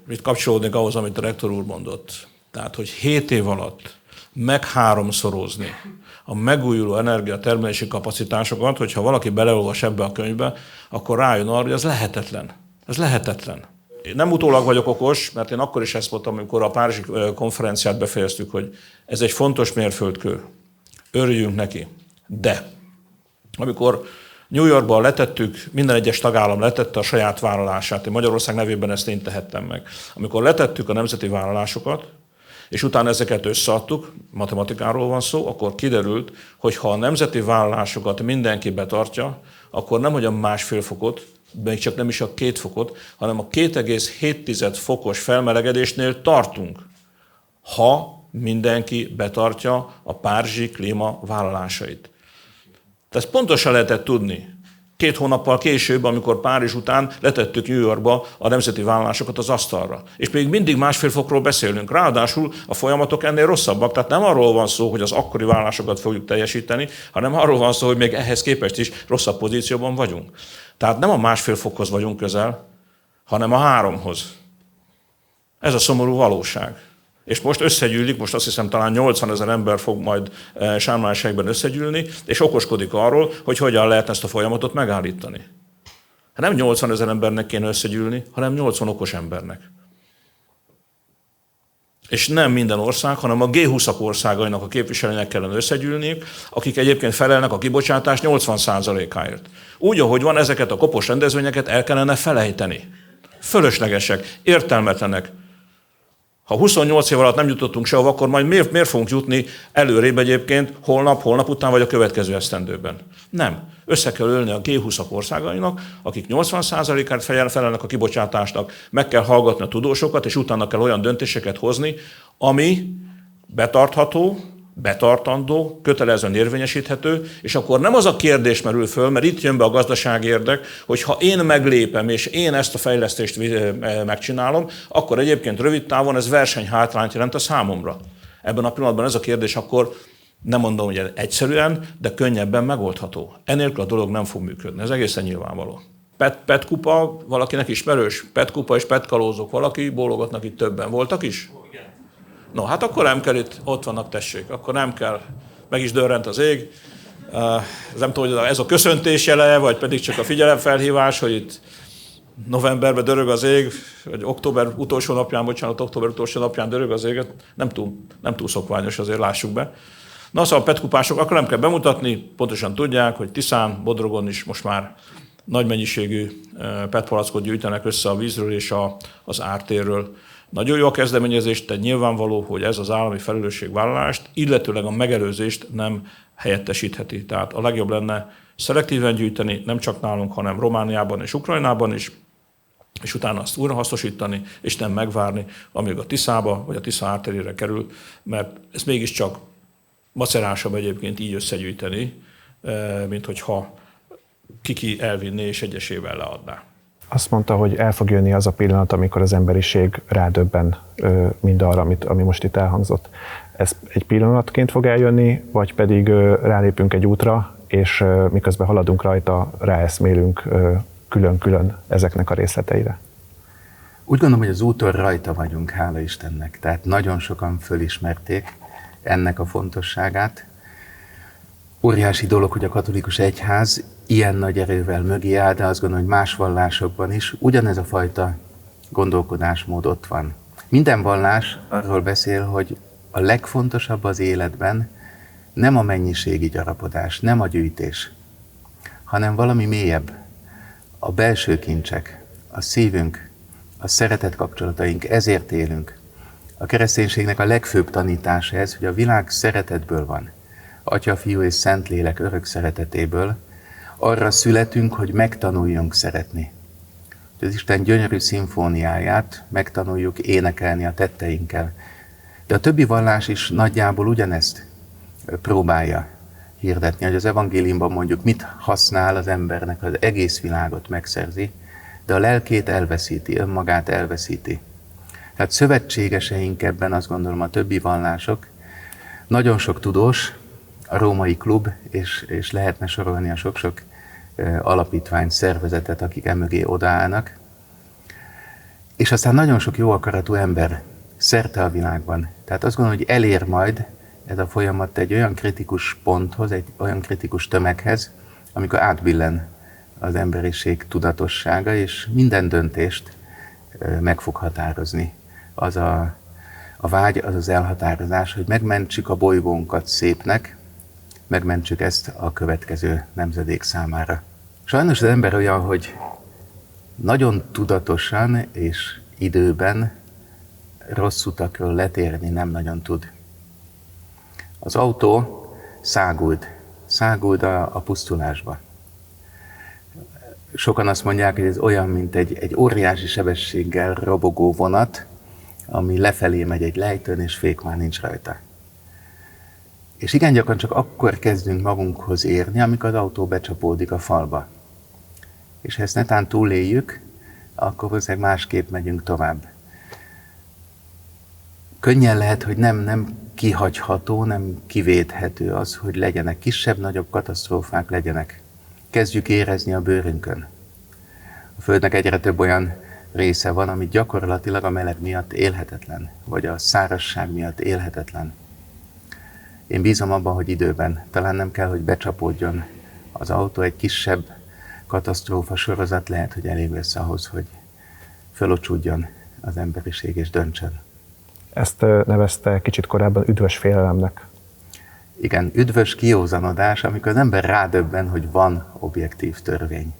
itt kapcsolódnék ahhoz, amit a rektor úr mondott. Tehát, hogy 7 év alatt megháromszorozni a megújuló energiatermelési kapacitásokat, hogyha valaki beleolvas ebbe a könyvbe, akkor rájön arra, hogy ez lehetetlen. Ez lehetetlen. Én nem utólag vagyok okos, mert én akkor is ezt mondtam, amikor a Párizsi konferenciát befejeztük, hogy ez egy fontos mérföldkő. Örüljünk neki. De amikor New Yorkban letettük, minden egyes tagállam letette a saját vállalását, én Magyarország nevében ezt én tehettem meg. Amikor letettük a nemzeti vállalásokat, és utána ezeket összeadtuk, matematikáról van szó, akkor kiderült, hogy ha a nemzeti vállalásokat mindenki betartja, akkor nem hogy a 1,5 fokot, még csak nem is a 2 fokot, hanem a 2,7 fokos felmelegedésnél tartunk, ha mindenki betartja a párizsi klímavállalásait. Ezt pontosan lehetett tudni. 2 hónappal később, amikor Párizs után letettük New Yorkba a nemzeti vállalásokat az asztalra. És még mindig 1,5 fokról beszélünk. Ráadásul a folyamatok ennél rosszabbak. Tehát nem arról van szó, hogy az akkori vállalásokat fogjuk teljesíteni, hanem arról van szó, hogy még ehhez képest is rosszabb pozícióban vagyunk. Tehát nem a 1,5 fokhoz vagyunk közel, hanem a 3-hoz. Ez a szomorú valóság. És most összegyűlik, most azt hiszem talán 80 000 ember fog majd Sharm el-Sheikben összegyűlni, és okoskodik arról, hogy hogyan lehet ezt a folyamatot megállítani. Hát nem 80 000 embernek kéne összegyűlni, hanem 80 okos embernek. És nem minden ország, hanem a G20-ak országainak a képviselőinek kellene összegyűlniük, akik egyébként felelnek a kibocsátás 80%-áért. Úgy, ahogy van, ezeket a kopos rendezvényeket el kellene felejteni. Fölöslegesek, értelmetlenek. Ha 28 év alatt nem jutottunk sehova, akkor majd miért fogunk jutni előrébb egyébként holnap után vagy a következő esztendőben? Nem. Össze kell ülni a G20-ak országainak, akik 80%-át felelnek a kibocsátásnak, meg kell hallgatni a tudósokat, és utána kell olyan döntéseket hozni, ami betartható, betartandó, kötelezően érvényesíthető, és akkor nem az a kérdés merül föl, mert itt jön be a gazdasági érdek, hogy ha én meglépem, és én ezt a fejlesztést megcsinálom, akkor egyébként rövid távon ez versenyhátrányt jelent a számomra. Ebben a pillanatban ez a kérdés akkor nem mondom, hogy egyszerűen, de könnyebben megoldható. Enélkül a dolog nem fog működni. Ez egészen nyilvánvaló. PET kupa, valakinek ismerős? PET kupa és PET kalózok, valaki bólogatnak itt többen. Voltak is? No, hát akkor nem kell itt, ott vannak, tessék, akkor nem kell, meg is dörrent az ég. Nem tudom, hogy ez a köszöntés jele, vagy pedig csak a figyelemfelhívás, hogy itt novemberben dörög az ég, vagy október utolsó napján dörög az ég, nem túl szokványos, azért lássuk be. Na, szóval a PET-kupások, akkor nem kell bemutatni, pontosan tudják, hogy Tiszán, Bodrogon is most már nagy mennyiségű PET-palackot gyűjtenek össze a vízről és az ártérről. Nagyon jó a kezdeményezés, tehát nyilvánvaló, hogy ez az állami felelősségvállalást, illetőleg a megelőzést nem helyettesítheti. Tehát a legjobb lenne szelektíven gyűjteni, nem csak nálunk, hanem Romániában és Ukrajnában is, és utána azt újrahasznosítani, és nem megvárni, amíg a Tiszába vagy a Tisza árterére kerül, mert ez mégiscsak macerásabb egyébként így összegyűjteni, mint hogyha ki elvinné és egyesével leadná. Azt mondta, hogy el fog jönni az a pillanat, amikor az emberiség rádöbben mindarra, ami most itt elhangzott. Ez egy pillanatként fog eljönni, vagy pedig rálépünk egy útra, és miközben haladunk rajta, ráeszmélünk külön-külön ezeknek a részleteire? Úgy gondolom, hogy az úton rajta vagyunk, hála Istennek. Tehát nagyon sokan fölismerték ennek a fontosságát. Óriási dolog, hogy a katolikus egyház ilyen nagy erővel mögé áll, de azt gondolom, hogy más vallásokban is ugyanez a fajta gondolkodásmód ott van. Minden vallás arról beszél, hogy a legfontosabb az életben nem a mennyiségi gyarapodás, nem a gyűjtés, hanem valami mélyebb. A belső kincsek, a szívünk, a szeretet kapcsolataink, ezért élünk. A kereszténységnek a legfőbb tanítása ez, hogy a világ szeretetből van. Atya, Fiú és Szentlélek örök szeretetéből, arra születünk, hogy megtanuljunk szeretni. Az Isten gyönyörű szimfóniáját megtanuljuk énekelni a tetteinkkel. De a többi vallás is nagyjából ugyanezt próbálja hirdetni, hogy az evangéliumban mondjuk mit használ az embernek, az egész világot megszerzi, de a lelkét elveszíti, önmagát elveszíti. Tehát szövetségeseink ebben, azt gondolom, a többi vallások, nagyon sok tudós, a Római Klub, és lehetne sorolni a sok-sok alapítvány, szervezetet, akik emögé odaállnak, és aztán nagyon sok jó akaratú ember szerte a világban. Tehát azt gondolom, hogy elér majd ez a folyamat egy olyan kritikus ponthoz, egy olyan kritikus tömeghez, amikor átbillen az emberiség tudatossága, és minden döntést meg fog határozni. Az a vágy, az az elhatározás, hogy megmentsük a bolygónkat szépnek, megmentsük ezt a következő nemzedék számára. Sajnos az ember olyan, hogy nagyon tudatosan és időben rossz utakról letérni nem nagyon tud. Az autó száguld a pusztulásba. Sokan azt mondják, hogy ez olyan, mint egy óriási sebességgel robogó vonat, ami lefelé megy egy lejtőn, és fék már nincs rajta. És igen gyakran csak akkor kezdünk magunkhoz érni, amikor az autó becsapódik a falba. És ha ezt netán túléljük, akkor valószínűleg másképp megyünk tovább. Könnyen lehet, hogy nem kihagyható, nem kivédhető az, hogy legyenek kisebb-nagyobb katasztrófák, legyenek. Kezdjük érezni a bőrünkön. A Földnek egyre több olyan része van, ami gyakorlatilag a meleg miatt élhetetlen, vagy a szárazság miatt élhetetlen. Én bízom abban, hogy időben, talán nem kell, hogy becsapódjon az autó, egy kisebb katasztrófa sorozat lehet, hogy elég lesz ahhoz, hogy fölocsúdjon az emberiség és döntsön. Ezt nevezte kicsit korábban üdvös félelemnek. Igen, üdvös kiózanodás, amikor az ember rádöbben, hogy van objektív törvény.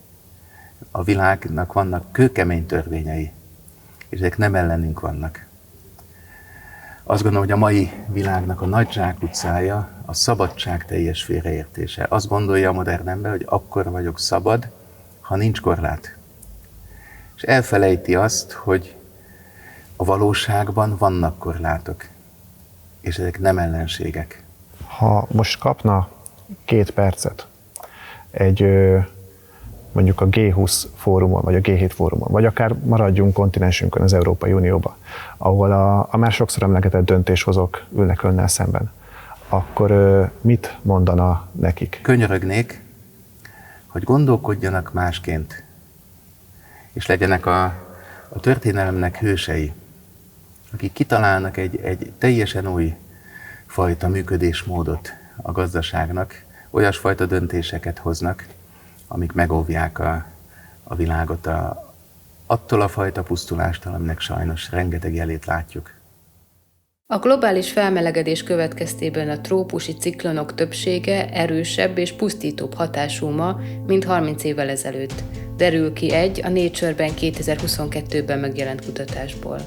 A világnak vannak kőkemény törvényei, és ezek nem ellenünk vannak. Azt gondolom, hogy a mai világnak a nagy zsákutcája a szabadság teljes félreértése. Azt gondolja a modern ember, hogy akkor vagyok szabad, ha nincs korlát. És elfelejti azt, hogy a valóságban vannak korlátok, és ezek nem ellenségek. Ha most kapna 2 percet egy mondjuk a G20 fórumon, vagy a G7 fórumon, vagy akár maradjunk kontinensünkön, az Európai Unióba, ahol a már sokszor emlegetett döntéshozók ülnek önnel szemben, akkor mit mondana nekik? Könyörögnék, hogy gondolkodjanak másként, és legyenek a történelemnek hősei, akik kitalálnak egy teljesen új fajta működésmódot a gazdaságnak, olyasfajta döntéseket hoznak, amik megóvják a világot attól a fajta pusztulástól, aminek sajnos rengeteg jelét látjuk. A globális felmelegedés következtében a trópusi ciklonok többsége erősebb és pusztítóbb hatású ma, mint 30 évvel ezelőtt, derül ki a Nature-ben 2022-ben megjelent kutatásból.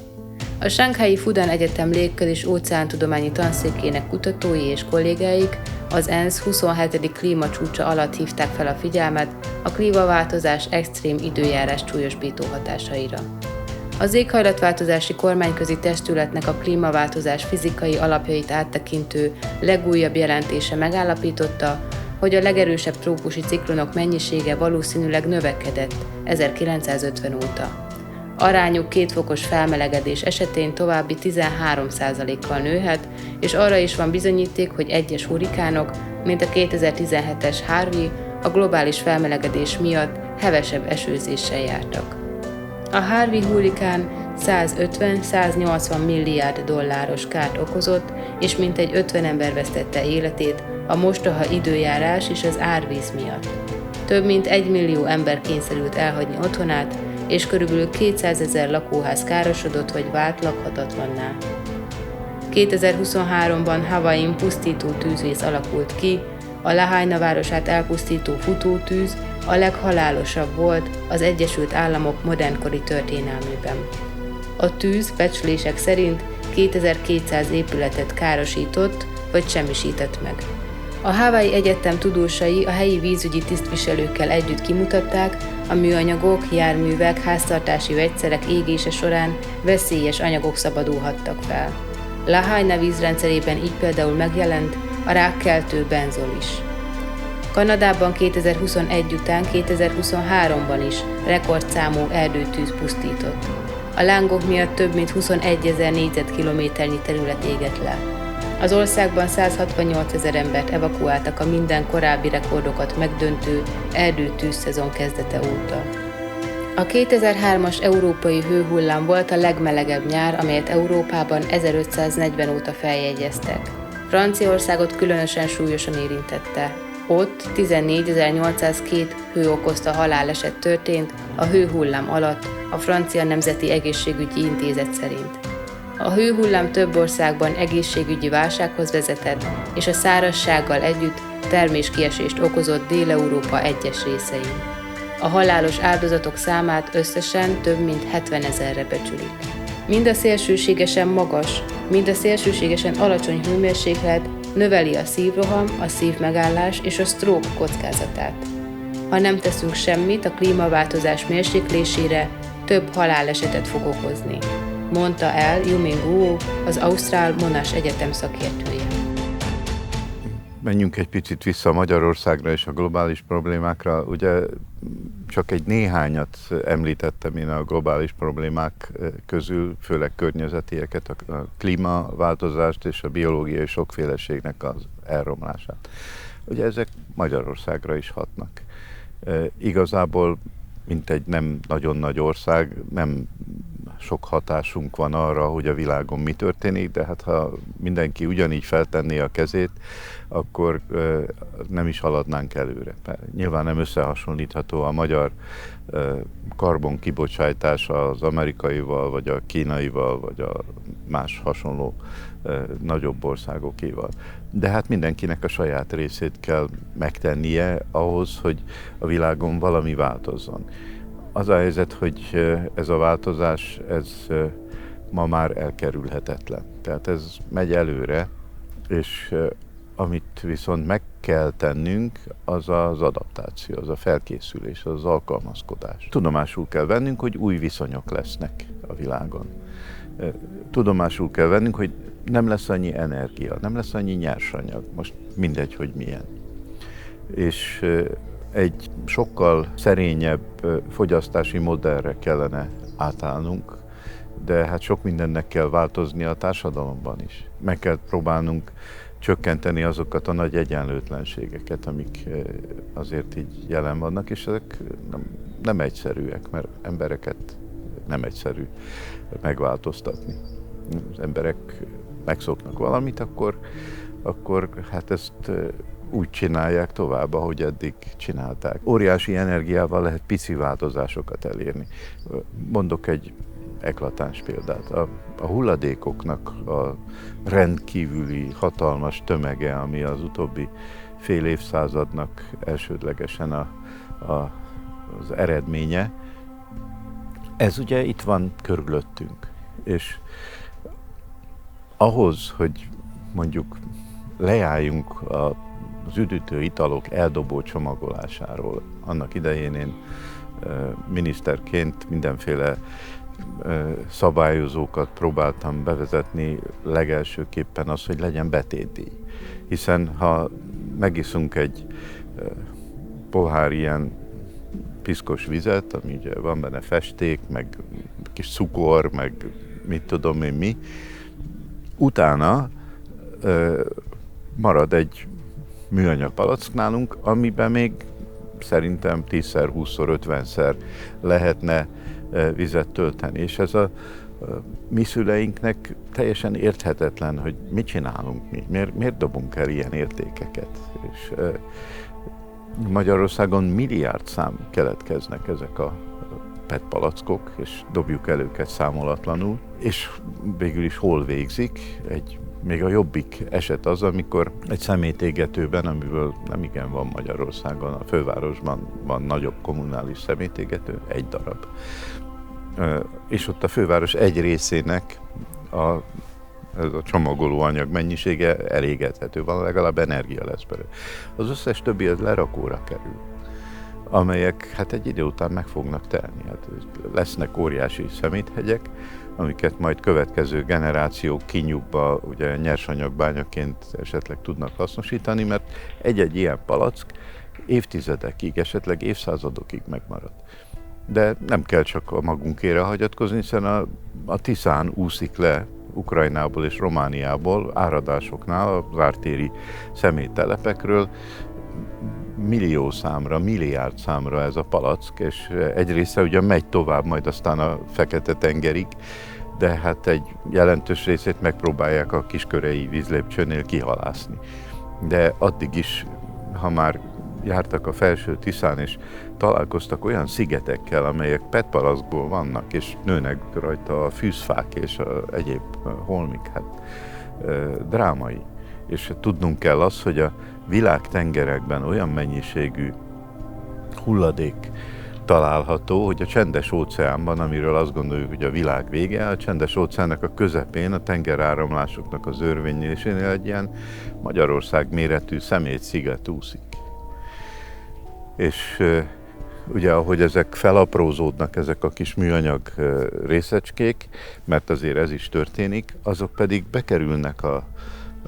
A Shanghai Fudan Egyetem légkör- és óceántudományi tanszékének kutatói és kollégáik az ENSZ 27. klímacsúcsa alatt hívták fel a figyelmet a klímaváltozás extrém időjárás súlyosbító hatásaira. Az éghajlatváltozási kormányközi testületnek a klímaváltozás fizikai alapjait áttekintő legújabb jelentése megállapította, hogy a legerősebb trópusi ciklonok mennyisége valószínűleg növekedett 1950 óta. Arányuk 2 fokos felmelegedés esetén további 13%-kal nőhet, és arra is van bizonyíték, hogy egyes hurrikánok, mint a 2017-es Harvey, a globális felmelegedés miatt hevesebb esőzéssel jártak. A Harvey hurrikán 150-180 milliárd dolláros kárt okozott, és mintegy 50 ember vesztette életét a mostoha időjárás és az árvíz miatt. Több mint 1 millió ember kényszerült elhagyni otthonát, és körülbelül 200 000 lakóház károsodott vagy vált lakhatatlanná. 2023-ban Hawaiin pusztító tűzvész alakult ki, a Lahaina városát elpusztító futótűz a leghalálosabb volt az Egyesült Államok modernkori történelmében. A tűz becslések szerint 2200 épületet károsított vagy semmisített meg. A Hawaii Egyetem tudósai a helyi vízügyi tisztviselőkkel együtt kimutatták, a műanyagok, járművek, háztartási vegyszerek égése során veszélyes anyagok szabadulhattak fel. Lahaina vízrendszerében így például megjelent a rákkeltő benzol is. Kanadában 2021 után 2023-ban is rekordszámú erdőtűz pusztított. A lángok miatt több mint 21 000 négyzetkilométernyi terület égett le. Az országban 168 000 embert evakuáltak a minden korábbi rekordokat megdöntő erdőtűz szezon kezdete óta. A 2003-as európai hőhullám volt a legmelegebb nyár, amelyet Európában 1540 óta feljegyeztek. Franciaországot különösen súlyosan érintette. Ott 14.802 hő okozta haláleset történt a hőhullám alatt a Francia Nemzeti Egészségügyi Intézet szerint. A hőhullám több országban egészségügyi válsághoz vezetett, és a szárazsággal együtt terméskiesést okozott Dél-Európa egyes részein. A halálos áldozatok számát összesen több mint 70 000-re becsülik. Mind a szélsőségesen magas, mind a szélsőségesen alacsony hőmérséklet növeli a szívroham, a szívmegállás és a stroke kockázatát. Ha nem teszünk semmit, a klímaváltozás mérséklésére több halálesetet fog okozni, mondta el Yuming Guo, az Ausztrál Monash Egyetem szakértője. Menjünk egy picit vissza Magyarországra és a globális problémákra. Ugye csak egy néhányat említettem én a globális problémák közül, főleg környezetieket, a klímaváltozást és a biológiai sokféleségnek az elromlását. Ugye ezek Magyarországra is hatnak. Igazából, mint egy nem nagyon nagy ország, nem sok hatásunk van arra, hogy a világon mi történik, de hát ha mindenki ugyanígy feltenné a kezét, akkor nem is haladnánk előre. Nyilván nem összehasonlítható a magyar karbon kibocsátás az amerikaival, vagy a kínaival, vagy a más hasonló nagyobb országokéval. De hát mindenkinek a saját részét kell megtennie ahhoz, hogy a világon valami változzon. Az a helyzet, hogy ez a változás, ez ma már elkerülhetetlen. Tehát ez megy előre, és amit viszont meg kell tennünk, az az adaptáció, az a felkészülés, az az alkalmazkodás. Tudomásul kell vennünk, hogy új viszonyok lesznek a világon. Tudomásul kell vennünk, hogy nem lesz annyi energia, nem lesz annyi nyersanyag, most mindegy, hogy milyen. És egy sokkal szerényebb fogyasztási modellre kellene átállnunk, de hát sok mindennek kell változni a társadalomban is. Meg kell próbálnunk csökkenteni azokat a nagy egyenlőtlenségeket, amik azért így jelen vannak, és ezek nem egyszerűek, mert embereket nem egyszerű megváltoztatni. Az emberek megszoknak valamit, akkor hát ezt úgy csinálják tovább, ahogy eddig csinálták. Óriási energiával lehet pici változásokat elérni. Mondok egy eklatáns példát. A hulladékoknak a rendkívüli, hatalmas tömege, ami az utóbbi fél évszázadnak elsődlegesen az eredménye, ez ugye itt van körülöttünk. És ahhoz, hogy mondjuk leálljunk az üdítő italok eldobó csomagolásáról. Annak idején én miniszterként mindenféle szabályozókat próbáltam bevezetni, legelsőképpen az, hogy legyen betétdíj. Hiszen ha megiszunk egy pohár ilyen piszkos vizet, ami ugye van benne festék, meg kis cukor, meg mit tudom én mi, utána marad egy műanyag palack nálunk, amiben még szerintem 10-szer, 20-szor, 50-szer lehetne vizet tölteni. És ez a mi szüleinknek teljesen érthetetlen, hogy mit csinálunk mi, miért dobunk el ilyen értékeket. És Magyarországon milliárdszám keletkeznek ezek a PET palackok, és dobjuk el őket számolatlanul, és végül is hol végzik? Még a jobbik eset az, amikor egy szemétégetőben, amiből nem igen van Magyarországon, a fővárosban van nagyobb kommunális szemétégető, egy darab. És ott a főváros egy részének a ez a csomagolóanyag mennyisége elégedhető, van, legalább energia lesz belőle. Az összes többi az lerakóra kerül, amelyek hát egy idő után meg fognak telni. Hát lesznek óriási szeméthegyek, amiket majd következő generációk kinyugba ugye nyersanyagbányaként esetleg tudnak hasznosítani, mert egy-egy ilyen palack évtizedekig, esetleg évszázadokig megmarad. De nem kell csak a magunkére hagyatkozni, hiszen a Tiszán úszik le Ukrajnából és Romániából áradásoknál, az ártéri személytelepekről millió számra, milliárd számra ez a palack, és egy része ugye megy tovább, majd aztán a Fekete-tengerig, de hát egy jelentős részét megpróbálják a kiskörei vízlépcsőnél kihalászni. De addig is, ha már jártak a felső Tiszán, és találkoztak olyan szigetekkel, amelyek petpalackból vannak, és nőnek rajta a fűzfák és egyéb holmik, hát drámai. És tudnunk kell azt, hogy a világtengerekben olyan mennyiségű hulladék található, hogy a Csendes-óceánban, amiről azt gondoljuk, hogy a világ vége, a Csendes-óceánnak a közepén, a tengeráramlásoknak az örvénylésénél egy ilyen Magyarország méretű szemétsziget úszik. És ugye ahogy ezek felaprózódnak, ezek a kis műanyag részecskék, mert azért ez is történik, azok pedig bekerülnek a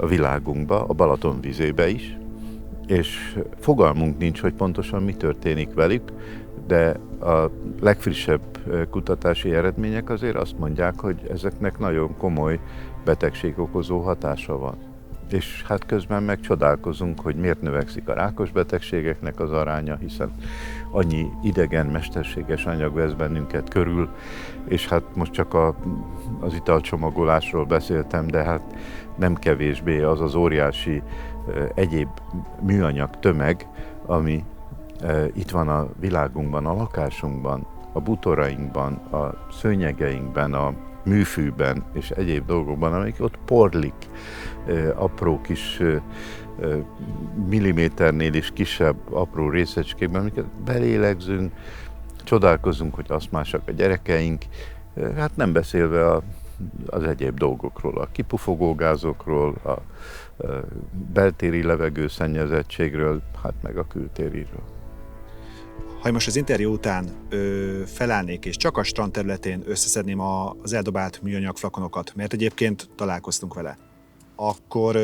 világunkba, a Balaton vizébe is, és fogalmunk nincs, hogy pontosan mi történik velük, de a legfrissebb kutatási eredmények azért azt mondják, hogy ezeknek nagyon komoly betegségokozó hatása van. És hát közben meg csodálkozunk, hogy miért növekszik a rákos betegségeknek az aránya, hiszen annyi idegen, mesterséges anyag vesz bennünket körül, és hát most csak az italcsomagolásról beszéltem, de hát nem kevésbé az az óriási egyéb műanyag tömeg, ami itt van a világunkban, a lakásunkban, a bútorainkban, a szőnyegeinkben, a műfűben és egyéb dolgokban, amik ott porlik, apró kis milliméternél is kisebb apró részecskékben, amiket belélegzünk, csodálkozunk, hogy asztmásak a gyerekeink, hát nem beszélve az egyéb dolgokról, a kipufogógázokról, a beltéri levegőszennyezettségről, hát meg a kültériről. Ha most az interjú után felállnék, és csak a strand területén összeszedném az eldobált műanyag flakonokat, mert egyébként találkoztunk vele, akkor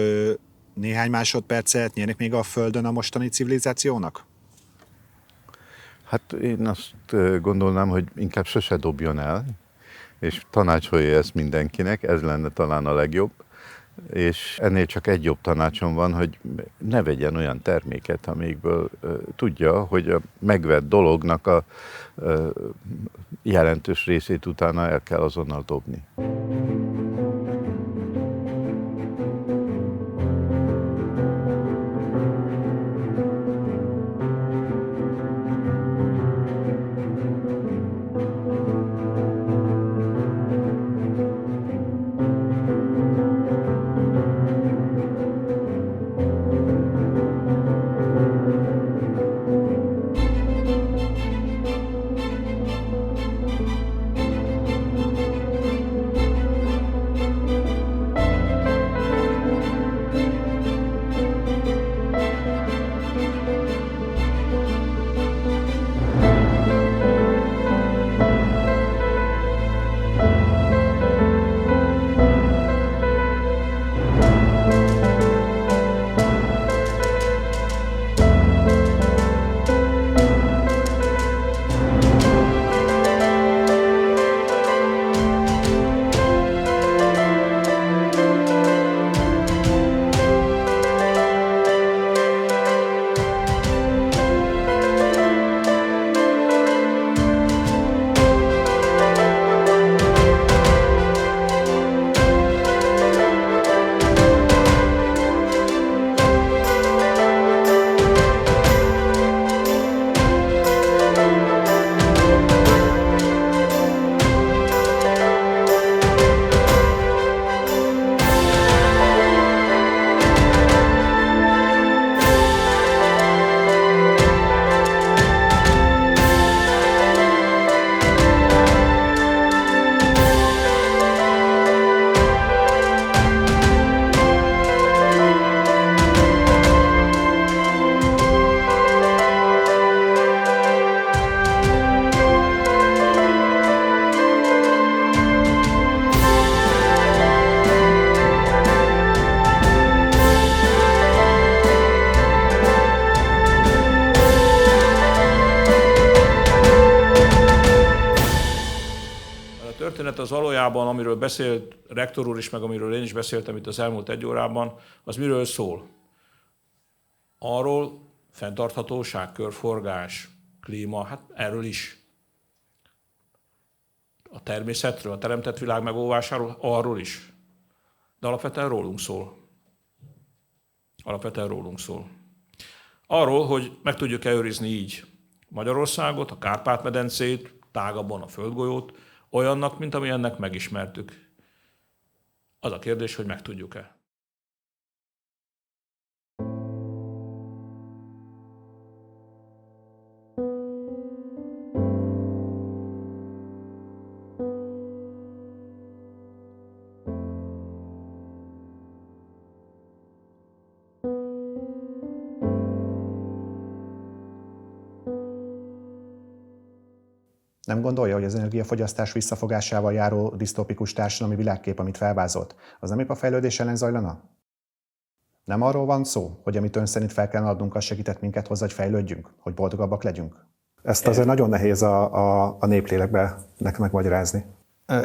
néhány másodpercet nyernek még a Földön a mostani civilizációnak? Hát én azt gondolnám, hogy inkább sose dobjon el, és tanácsolja ezt mindenkinek, ez lenne talán a legjobb. És ennél csak egy jobb tanácsom van, hogy ne vegyen olyan terméket, amikből tudja, hogy a megvett dolognak a jelentős részét utána el kell azonnal dobni. történet az valójában, amiről beszélt rektor úr is, meg amiről én is beszéltem itt az elmúlt 1 órában, az miről szól? Arról fenntarthatóság, körforgás, klíma, hát erről is. A természetről, a teremtett világ megóvásáról, arról is. De alapvetően rólunk szól. Alapvetően rólunk szól. Arról, hogy meg tudjuk-e őrizni így Magyarországot, a Kárpát-medencét, tágabban a földgolyót, olyannak, mint amilyennek megismertük. Az a kérdés, hogy meg tudjuk-e. Nem gondolja, hogy az energiafogyasztás visszafogásával járó disztópikus társadalmi világkép, amit felvázolt, az nem épp a fejlődés ellen zajlana? Nem arról van szó, hogy amit ön szerint fel kell adnunk, az segített minket hozzá, hogy fejlődjünk, hogy boldogabbak legyünk? Ezt azért nagyon nehéz a néplélekbe megmagyarázni.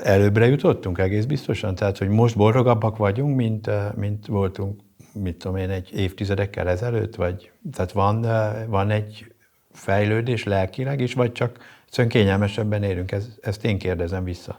Előbbre jutottunk egész biztosan, tehát hogy most boldogabbak vagyunk, mint voltunk, mit tudom én, egy évtizedekkel ezelőtt, vagy tehát van egy fejlődés lelkileg is, vagy csak kényelmesebben élünk? Ezt én kérdezem vissza.